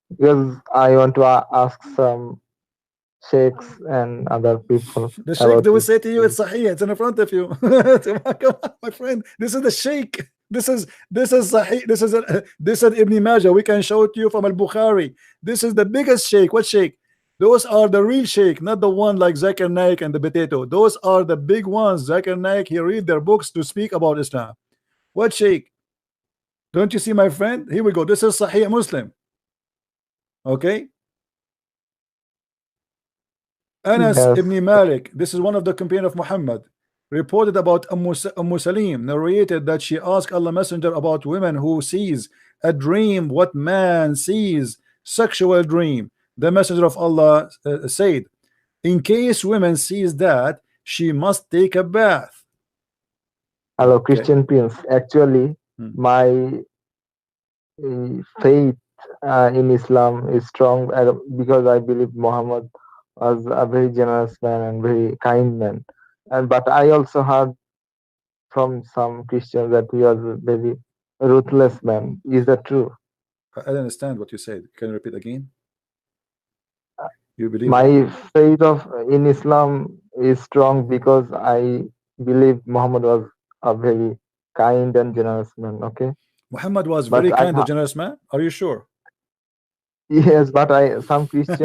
Speaker 2: Because I want to ask some sheikhs and other people.
Speaker 1: The sheikh, they will say to you, it's sahih, it's in front of you. Come on, my friend, this is the sheikh. This is sahih. This is Ibn Majah. We can show it to you from Al-Bukhari. This is the biggest sheikh. What sheikh? Those are the real sheikh, not the one like Zakir Naik and the potato. Those are the big ones. Zakir Naik, he read their books to speak about Islam. What sheikh? Don't you see, my friend? Here we go. This is Sahih Muslim. Okay. Anas
Speaker 2: Yes.
Speaker 1: ibn Malik, this is one of the companions of Muhammad, reported about Umm Salim, narrated that she asked Allah Messenger about women who sees a dream, what man sees, sexual dream. The Messenger of Allah said, in case women sees that, she must take a bath.
Speaker 2: Hello,
Speaker 1: Okay.
Speaker 2: Christian Prince. Actually, my faith in Islam is strong because I believe Muhammad was a very generous man and very kind man. And but I also heard from some Christians that he was a very ruthless man. Is that true?
Speaker 1: I don't understand what you said. Can you repeat again? You believe what?
Speaker 2: My faith of in Islam is strong because I believe Muhammad was a very kind and generous man. Okay,
Speaker 1: Muhammad was
Speaker 2: but
Speaker 1: very kind and generous man. Are you sure?
Speaker 2: yes, but some Christians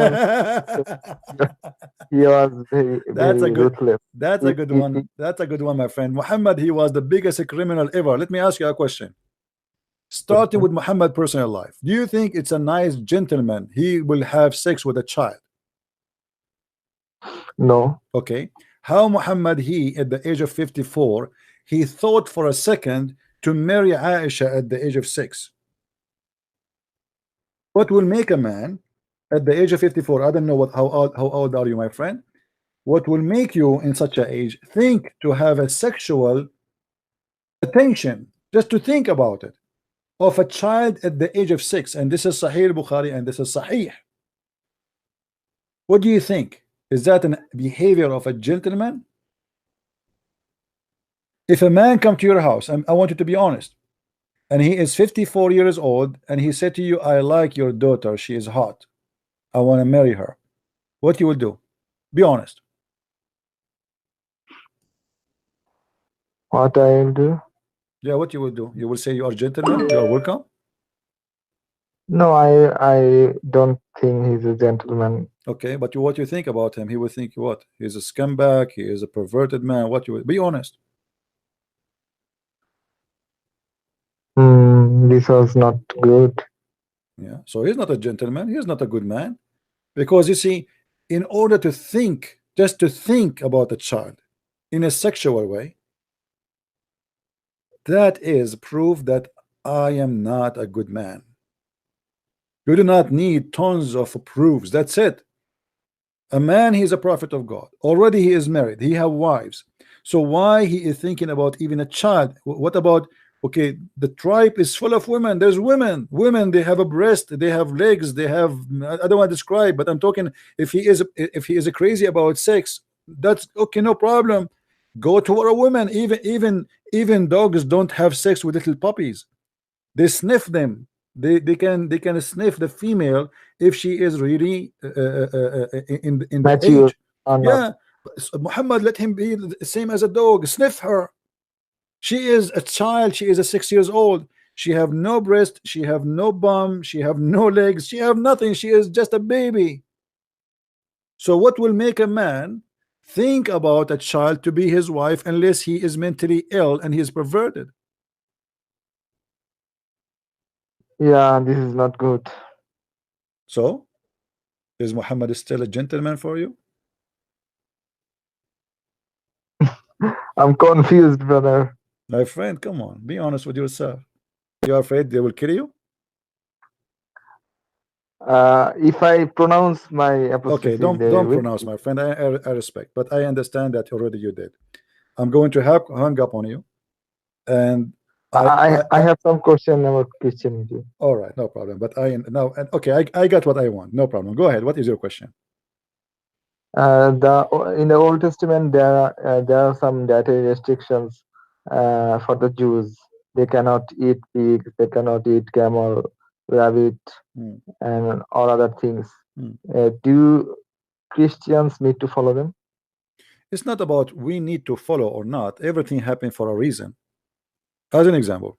Speaker 2: he was very
Speaker 1: That's a
Speaker 2: very
Speaker 1: good.
Speaker 2: ruthless.
Speaker 1: That's a good one. That's a good one, my friend. Muhammad, he was the biggest criminal ever. Let me ask you a question. Starting with Muhammad personal life, do you think it's a nice gentleman he will have sex with a child?
Speaker 2: No.
Speaker 1: Okay. How Muhammad, he at the age of 54, he thought for a second to marry Aisha at the age of 6? What will make a man at the age of 54? I don't know how old are you, my friend? What will make you in such an age think to have a sexual attention, just to think about it, of a child at the age of 6? And this is Sahih Bukhari and this is Sahih. What do you think? Is that a behavior of a gentleman? If a man come to your house, and I want you to be honest, and he is 54 years old, and he said to you, I like your daughter, she is hot, I want to marry her, what you will do? Be honest.
Speaker 2: What I will do?
Speaker 1: Yeah, what you will do? You will say you are gentleman, you are welcome.
Speaker 2: No, I don't think he's a gentleman.
Speaker 1: Okay, but what you think about him? He will think what? He's a scumbag, he is a perverted man. What you will be honest.
Speaker 2: This was not good.
Speaker 1: Yeah, so he's not a gentleman, he's not a good man. Because you see, in order to think, just to think about a child in a sexual way, that is proof that I am not a good man. You do not need tons of proofs. That's it. A man, he is a prophet of God. Already he is married. He have wives. So why he is thinking about even a child? What about, okay, the tribe is full of women. There's women. Women, they have a breast, they have legs, they have, I don't want to describe, but I'm talking, if he is crazy about sex, that's okay, no problem. Go to a woman. Even dogs don't have sex with little puppies. They sniff them. They can sniff the female if she is really in the
Speaker 2: Mature
Speaker 1: age.
Speaker 2: or not.
Speaker 1: Yeah, Muhammad, let him be the same as a dog. Sniff her. She is a child. She is a 6 years old. She have no breast. She have no bum. She have no legs. She have nothing. She is just a baby. So what will make a man think about a child to be his wife unless he is mentally ill and he is perverted?
Speaker 2: Yeah, this is not good.
Speaker 1: So is Muhammad still a gentleman for you?
Speaker 2: I'm confused, brother.
Speaker 1: My friend, come on, be honest with yourself. You're afraid they will kill you?
Speaker 2: If I pronounce my apostrophe,
Speaker 1: Okay, don't pronounce, my friend. I respect, but I understand that already you did. I'm going to have hung up on you, and
Speaker 2: I have some question about Christianity.
Speaker 1: all right, no problem. But now, okay, I got what I want. No problem. Go ahead. What is your question?
Speaker 2: In the Old Testament there are some dietary restrictions for the Jews. They cannot eat pigs, they cannot eat camel, rabbit, and all other things. Do Christians need to follow them?
Speaker 1: It's not about we need to follow or not. Everything happened for a reason. As an example,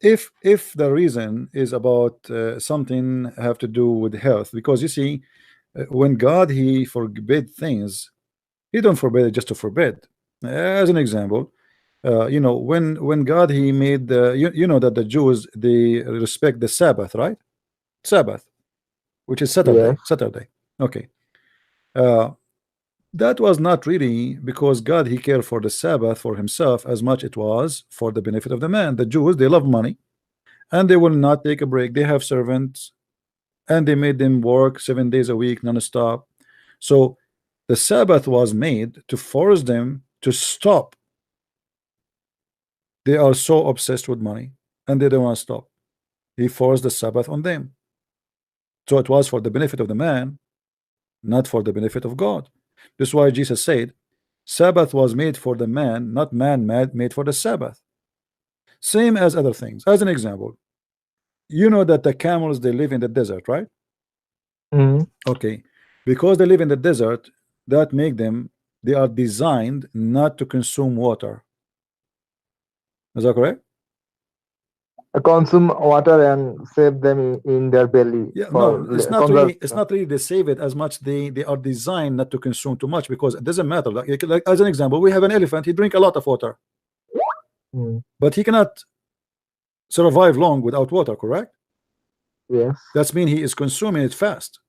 Speaker 1: if the reason is about something have to do with health, because you see, when God he forbid things, he don't forbid it just to forbid. As an example, you know, when God he made the you know that the Jews they respect the Sabbath, right? Sabbath. which is Saturday. Saturday. Okay. That was not really because God he cared for the Sabbath for himself as much it was for the benefit of the man. The Jews, they love money and they will not take a break. They have servants and they made them work 7 days a week non-stop. So the Sabbath was made to force them to stop. They are so obsessed with money and they don't want to stop. He forced the Sabbath on them. So it was for the benefit of the man, not for the benefit of God. This is why Jesus said Sabbath was made for the man, not man made for the Sabbath. Same as other things. As an example, you know that the camels they live in the desert, right? Okay, because they live in the desert, that make them, they are designed not to consume water. Is that correct?
Speaker 2: Consume water and save them in their belly.
Speaker 1: Yeah, no, it's not really. It's not really they save it as much. They are designed not to consume too much because it doesn't matter. Like as an example, we have an elephant. He drink a lot of water, but he cannot survive long without water. Correct?
Speaker 2: Yes.
Speaker 1: That means he is consuming it fast.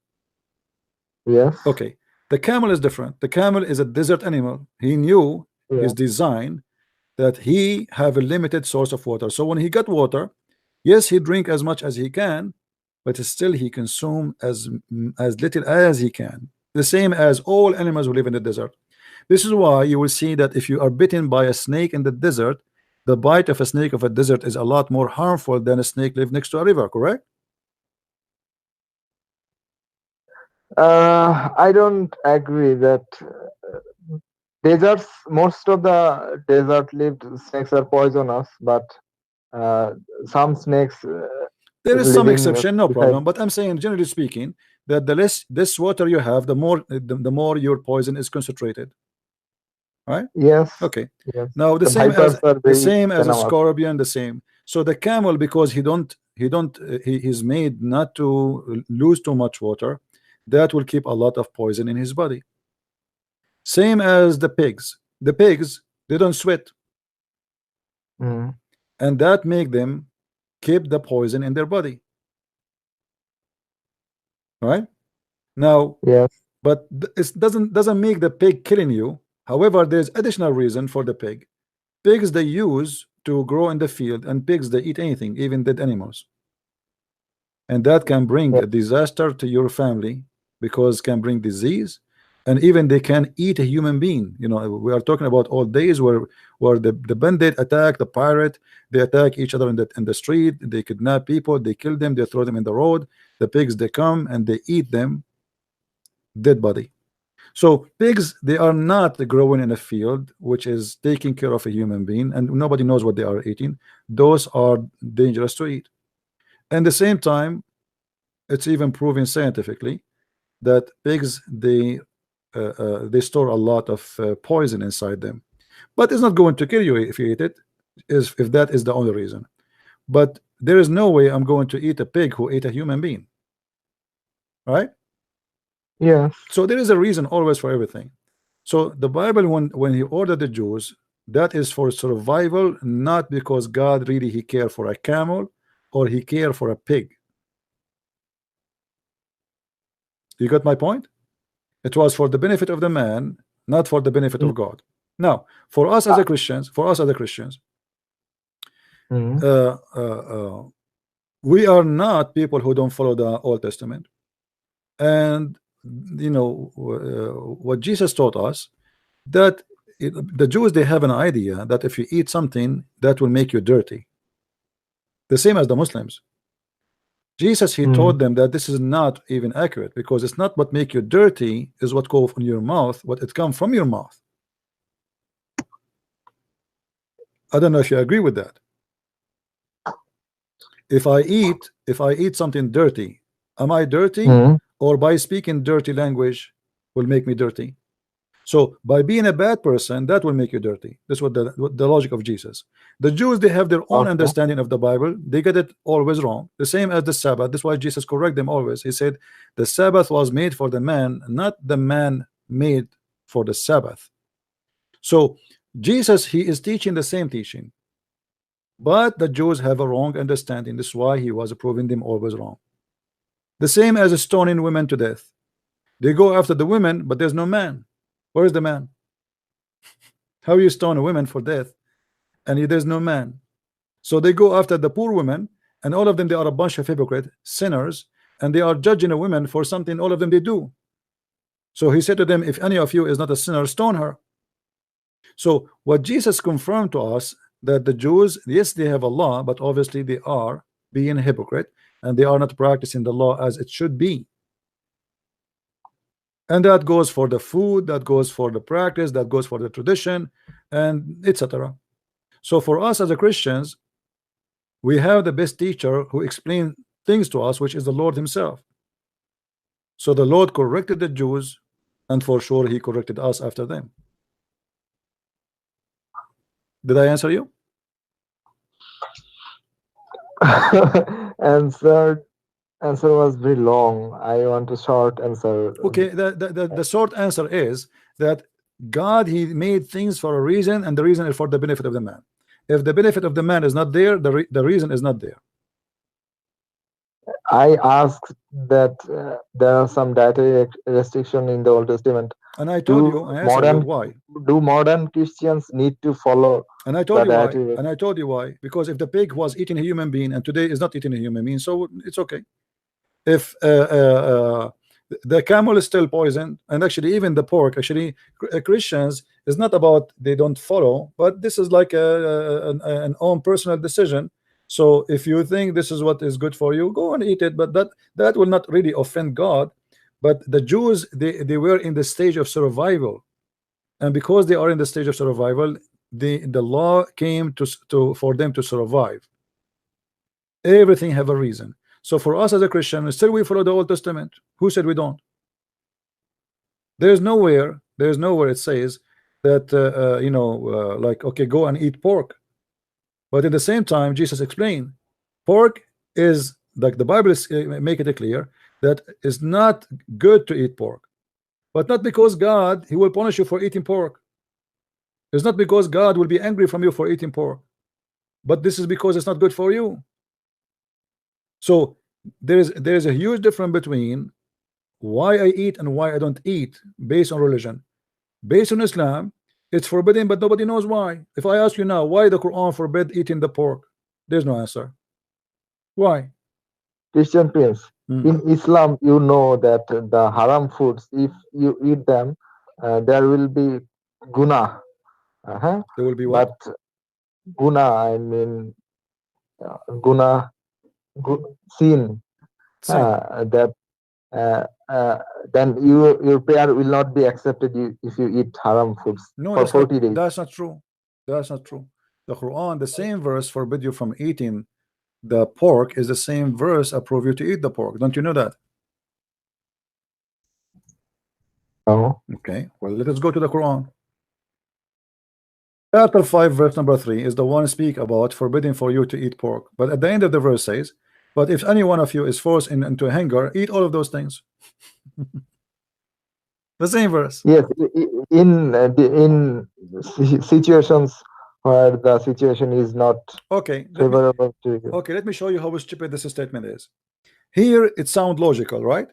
Speaker 2: Yes.
Speaker 1: Okay. The camel is different. The camel is a desert animal. He knew his design that he have a limited source of water. So when he got water, yes, he drink as much as he can, but still he consume as little as he can. The same as all animals who live in the desert. This is why you will see that if you are bitten by a snake in the desert, the bite of a snake of a desert is a lot more harmful than a snake live next to a river, correct?
Speaker 2: I don't agree that deserts, most of the desert lived snakes are poisonous, but some snakes
Speaker 1: there is some
Speaker 2: living
Speaker 1: exception, no
Speaker 2: beside-
Speaker 1: problem, but I'm saying generally speaking that the less this water you have, the more your poison is concentrated, right?
Speaker 2: Yes.
Speaker 1: Okay.
Speaker 2: Yes.
Speaker 1: Now the
Speaker 2: The
Speaker 1: same
Speaker 2: vipers
Speaker 1: as
Speaker 2: are
Speaker 1: the
Speaker 2: very
Speaker 1: same as a
Speaker 2: venomous.
Speaker 1: scorpion, the same. So the camel, because he's made not to lose too much water, that will keep a lot of poison in his body. Same as the pigs. The pigs, they don't sweat, and that make them keep the poison in their body. Right? Now,
Speaker 2: Yes.
Speaker 1: but it doesn't make the pig killing you. However, there's additional reason for the pig. Pigs they use to grow in the field, and pigs they eat anything, even dead animals, and that can bring a disaster to your family because can bring disease, and even they can eat a human being. You know, we are talking about old days where the bandit attack the pirate, they attack each other in the street, they kidnap people, they kill them, they throw them in the road. The pigs they come and they eat them dead body. So pigs, they are not growing in a field which is taking care of a human being, and nobody knows what they are eating. Those are dangerous to eat. And the same time, it's even proven scientifically that pigs they store a lot of poison inside them, but it's not going to kill you if you eat it, if that is the only reason. But there is no way I'm going to eat a pig who ate a human being, right?
Speaker 2: Yes.
Speaker 1: So there is a reason always for everything. So the Bible, when he ordered the Jews, that is for survival, not because God really he cared for a camel or he cared for a pig. You got my point? It was for the benefit of the man, not for the benefit of God. Now, for us as a Christians, we are not people who don't follow the Old Testament. And you know what Jesus taught us, that the Jews they have an idea that if you eat something that will make you dirty, the same as the Muslims. Jesus he told them that this is not even accurate, because it's not what make you dirty is what goes in your mouth, what it comes from your mouth. I don't know if you agree with that. If I eat something dirty, am I dirty? Or by speaking dirty language will make me dirty? So by being a bad person, that will make you dirty. That's what the logic of Jesus. The Jews they have their own understanding of the Bible. They get it always wrong. The same as the Sabbath. That's why Jesus correct them always. He said the Sabbath was made for the man, not the man made for the Sabbath. So Jesus he is teaching the same teaching, but the Jews have a wrong understanding. This is why he was proving them always wrong. The same as stoning women to death. They go after the women, but there's no man. Where is the man? How you stone a woman for death and there's no man? So they go after the poor women, and all of them, they are a bunch of hypocrite sinners, and they are judging a woman for something all of them they do. So he said to them, if any of you is not a sinner, stone her. So what Jesus confirmed to us, that the Jews, yes, they have a law, but obviously they are being a hypocrite, and they are not practicing the law as it should be. And that goes for the food, that goes for the practice, that goes for the tradition, and etc. So for us as a Christians, we have the best teacher who explains things to us, which is the Lord himself. So the Lord corrected the Jews, and for sure he corrected us after them. Did I answer you?
Speaker 2: Answer was very long. I want a short answer.
Speaker 1: Okay, the short answer is that God, he made things for a reason, and the reason is for the benefit of the man. If the benefit of the man is not there, the reason is not there.
Speaker 2: I asked that there are some dietary restriction in the Old Testament.
Speaker 1: And I told you, I answered you why.
Speaker 2: Do modern Christians need to follow?
Speaker 1: And I told you why. And I told you why. Because if the pig was eating a human being and today is not eating a human being, so it's okay. If the camel is still poisoned, and actually even the pork, actually Christians, is not about they don't follow, but this is like an own personal decision. So if you think this is what is good for you, go and eat it, but that will not really offend God. But the Jews, they were in the stage of survival, and because they are in the stage of survival, the law came for them to survive. Everything have a reason. So for us as a Christian, still we follow the Old Testament. Who said we don't? There's nowhere it says that like, okay, go and eat pork. But at the same time, Jesus explained, pork is, like the Bible is make it clear that it's not good to eat pork, but not because God, he will punish you for eating pork. It's not because God will be angry from you for eating pork, but this is because it's not good for you. So there is a huge difference between why I eat and why I don't eat based on religion. Based on Islam, it's forbidden, but nobody knows why. If I ask you now, why the Quran forbid eating the pork, there's no answer. Why?
Speaker 2: Christian Prince, in Islam, you know that the haram foods, if you eat them, there will be guna. There
Speaker 1: will be what?
Speaker 2: But guna, I mean, guna, sin. That then your prayer will not be accepted if you eat haram foods for 40 days.
Speaker 1: That's not true. That's not true. The Quran, the same verse forbid you from eating the pork is the same verse approve you to eat the pork. Don't you know that?
Speaker 2: Oh.
Speaker 1: Okay. Well, let us go to the Quran. Chapter 5, verse number 3 is the one speak about forbidding for you to eat pork. But at the end of the verse says, but if any one of you is forced into hunger, eat all of those things. The same verse.
Speaker 2: Yes, in situations where the situation is not favorable to you.
Speaker 1: Okay, let me show you how stupid this statement is. Here it sounds logical, right?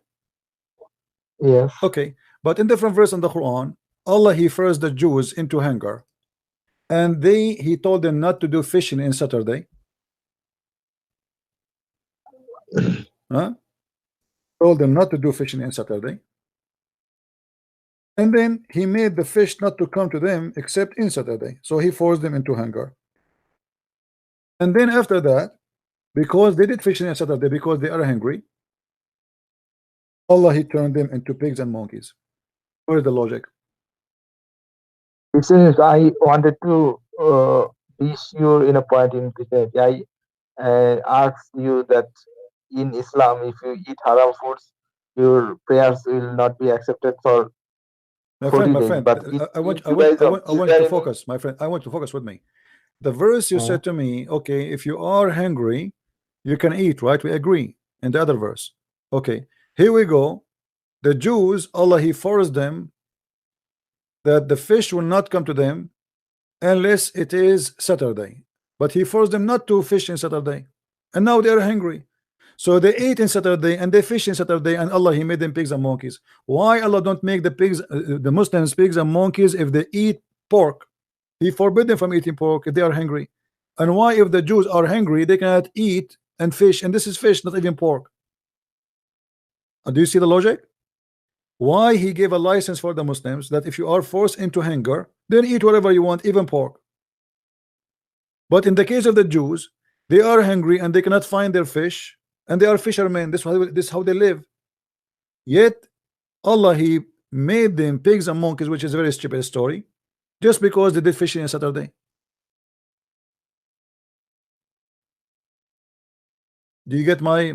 Speaker 2: Yes.
Speaker 1: Okay, but in different verse in the Quran, Allah, he forced the Jews into hunger, and he told them not to do fishing in Saturday. Told them not to do fishing in Saturday. And then he made the fish not to come to them except in Saturday. So he forced them into hunger. And then after that, because they did fishing on Saturday because they are hungry, Allah, he turned them into pigs and monkeys. Where is the logic?
Speaker 2: I wanted to be sure in a point in Christianity. I asked you that in Islam, if you eat haram foods, your prayers will not be accepted for
Speaker 1: my friend. But I want to focus, my friend. I want to focus with me. The verse you said to me, okay, if you are hungry, you can eat, right? We agree. In the other verse, okay, here we go. The Jews, Allah, he forced them that the fish will not come to them unless it is Saturday, but he forced them not to fish in Saturday, and now they are hungry. So they ate in Saturday and they fish in Saturday, and Allah He made them pigs and monkeys. Why Allah don't make the pigs, the Muslims, pigs and monkeys if they eat pork? He forbid them from eating pork if they are hungry. And why, if the Jews are hungry, they cannot eat and fish? And this is fish, not even pork. Do you see the logic? Why He gave a license for the Muslims that if you are forced into hunger, then eat whatever you want, even pork. But in the case of the Jews, they are hungry and they cannot find their fish, and they are fishermen. This is how they live. Yet Allah He made them pigs and monkeys, which is a very stupid story, just because they did fishing on Saturday. Do you get my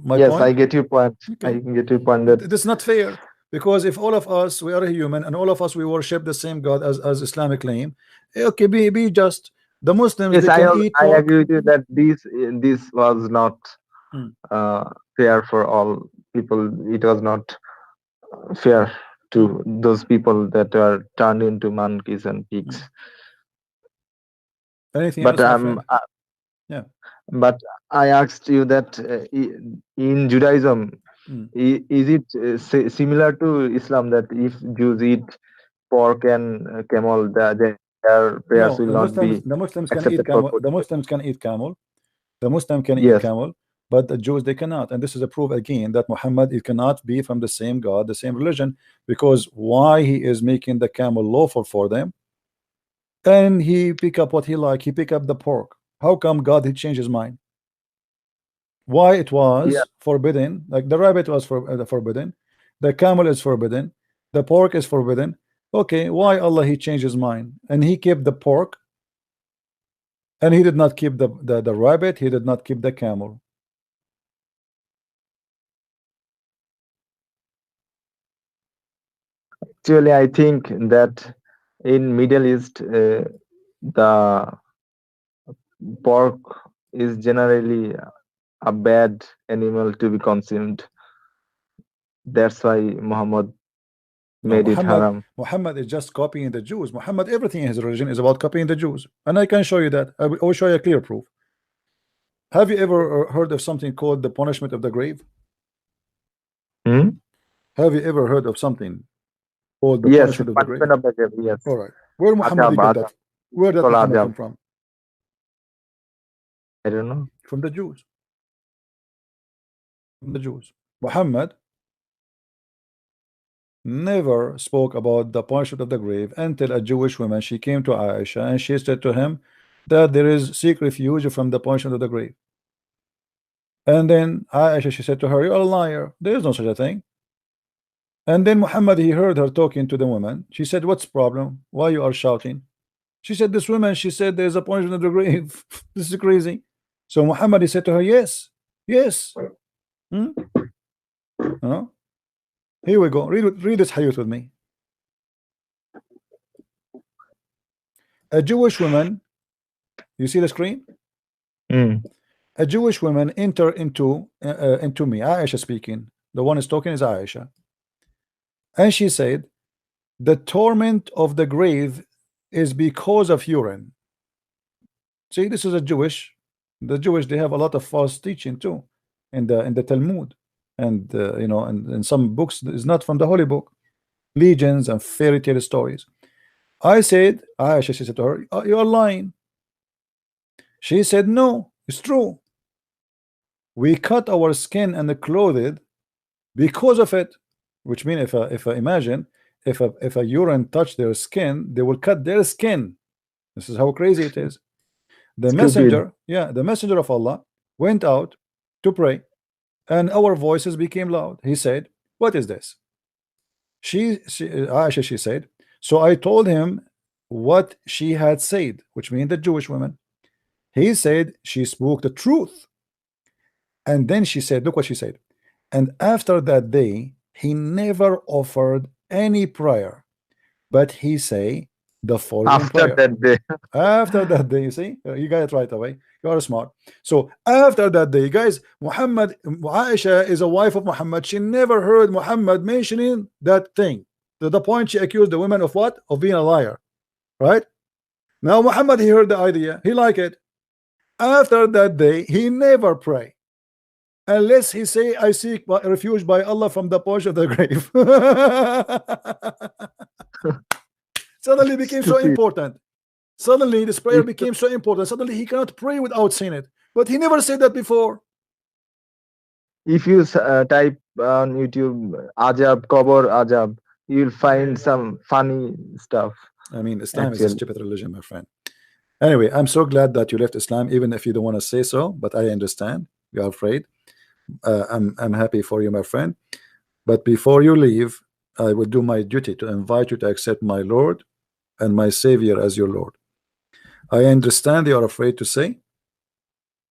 Speaker 2: Yes,
Speaker 1: point?
Speaker 2: I get your point.
Speaker 1: Okay.
Speaker 2: I can get your point that
Speaker 1: That's not fair, because if all of us, we are human, and all of us we worship the same God as Islamic claim, okay, be just. The Muslims,
Speaker 2: yes,
Speaker 1: they can eat
Speaker 2: I
Speaker 1: pork.
Speaker 2: agree with you that this was not
Speaker 1: Hmm.
Speaker 2: fair for all people. It was not fair to those people that are turned into monkeys and pigs.
Speaker 1: Anything
Speaker 2: But
Speaker 1: else, my friend? Yeah.
Speaker 2: but I asked you that in Judaism,
Speaker 1: Hmm.
Speaker 2: is it similar to Islam that if Jews eat pork and camel, their prayers
Speaker 1: No,
Speaker 2: will not be
Speaker 1: the Muslims can
Speaker 2: accepted
Speaker 1: eat
Speaker 2: for
Speaker 1: camel.
Speaker 2: food?
Speaker 1: The Muslims can eat camel. The Muslim can eat
Speaker 2: Yes.
Speaker 1: camel, but the Jews, they cannot. And this is a proof again that Muhammad, it cannot be from the same God, the same religion, because why he is making the camel lawful for them, and he pick up what he like. He pick up the pork. How come God he changed his mind? Why it was
Speaker 2: Yeah.
Speaker 1: forbidden? Like the rabbit was forbidden, the camel is forbidden, the pork is forbidden. Okay, why Allah he changed his mind and he kept the pork, and he did not keep the rabbit, he did not keep the camel?
Speaker 2: Actually, I think that in Middle East, the pork is generally a bad animal to be consumed. That's why Muhammad
Speaker 1: No,
Speaker 2: made it haram.
Speaker 1: Muhammad is just copying the Jews. Muhammad, everything in his religion is about copying the Jews, and I can show you that. I will show you a clear proof. Have you ever heard of something called the punishment of the grave?
Speaker 2: Hmm?
Speaker 1: Have you ever heard of something called the
Speaker 2: Yes,
Speaker 1: punishment of the grave?
Speaker 2: punishment of the grave. Yes.
Speaker 1: All right. Where Muhammad he got that? Where did Muhammad come from?
Speaker 2: I don't know.
Speaker 1: From the Jews. From the Jews. Muhammad never spoke about the punishment of the grave until a Jewish woman, she came to Aisha and she said to him that there is seek refuge from the punishment of the grave. And then Aisha, she said to her, you're a liar, there is no such a thing. And then Muhammad, he heard her talking to the woman. She said, what's the problem? Why you are shouting? She said, this woman, she said there's a punishment of the grave. This is crazy. So Muhammad, he said to her, yes, yes. No? Here we go. Read this hadith with me. A Jewish woman, you see the screen? A Jewish woman enter into me. Aisha speaking. The one is talking is Aisha. And she said, the torment of the grave is because of urine. See, this is a Jewish. The Jewish, they have a lot of false teaching too in the Talmud, and you know, and in some books is not from the holy book, legends and fairy tale stories. I said, Aisha, she said to her, oh, you are lying. She said, no, it's true. We cut our skin and clothed because of it, which means if imagine if a urine touch their skin, they will cut their skin. This is how crazy it is. The messenger, yeah, the messenger of Allah went out to pray, and our voices became loud. He said, what is this? Aisha, she said, so I told him what she had said, which means the Jewish woman. He said she spoke the truth. And then she said, look what she said. And after that day, he never offered any prayer, but he say the following prayer.
Speaker 2: That day.
Speaker 1: After that day, you see, you got it right away. You are smart. So after that day, guys, Aisha is a wife of Muhammad. She never heard Muhammad mentioning that thing, to the point she accused the women of what? Of being a liar. Right? Now Muhammad, he heard the idea, he liked it. After that day, he never prayed. unless he say I seek refuge by Allah from the punch of the grave. Suddenly became so
Speaker 2: Stupid.
Speaker 1: important. Suddenly this prayer
Speaker 2: It's
Speaker 1: became so important. Suddenly he cannot pray without saying it. But he never said that before.
Speaker 2: If you type on YouTube Ajab, Qabr Ajab, you'll find some funny stuff.
Speaker 1: I mean, Islam is a
Speaker 2: Actually,
Speaker 1: stupid religion, my friend. Anyway, I'm so glad that you left Islam, even if you don't want to say so, but I understand. You are afraid. I'm happy for you, my friend. But before you leave, I will do my duty to invite you to accept my Lord and my Savior as your Lord. I understand you are afraid to say.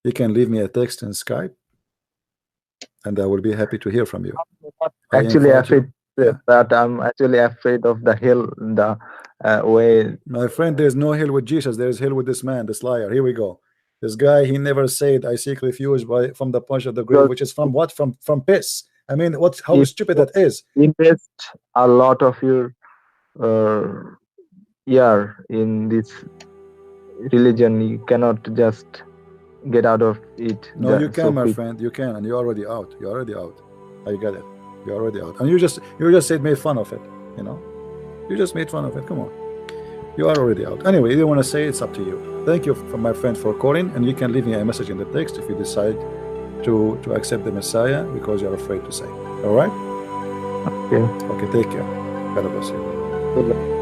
Speaker 1: You can leave me a text in Skype, and I will be happy to hear from you. I
Speaker 2: actually
Speaker 1: invite you.
Speaker 2: afraid that I'm actually afraid of the hell, the way.
Speaker 1: My friend, there's no hell with Jesus. There's hell with this man, this liar. Here we go. This guy, he never said, I seek refuge from the punch of the grave,
Speaker 2: Because
Speaker 1: which is from what? From piss. I mean, what? How
Speaker 2: if
Speaker 1: stupid that is.
Speaker 2: you invest a lot of your year in this religion, you cannot just get out of it.
Speaker 1: No, you
Speaker 2: so
Speaker 1: can, my
Speaker 2: quick.
Speaker 1: friend. You can, and you're already out. You're already out. I get it. You're already out. And you just said made fun of it. You know, you just made fun of it. Come on. You are already out. Anyway, you don't want to say, it's up to you. Thank you, my friend, for calling, and you can leave me a message in the text if you decide to accept the Messiah because you're afraid to say. All right?
Speaker 2: Okay.
Speaker 1: Okay, take care. God bless you.
Speaker 2: Good luck.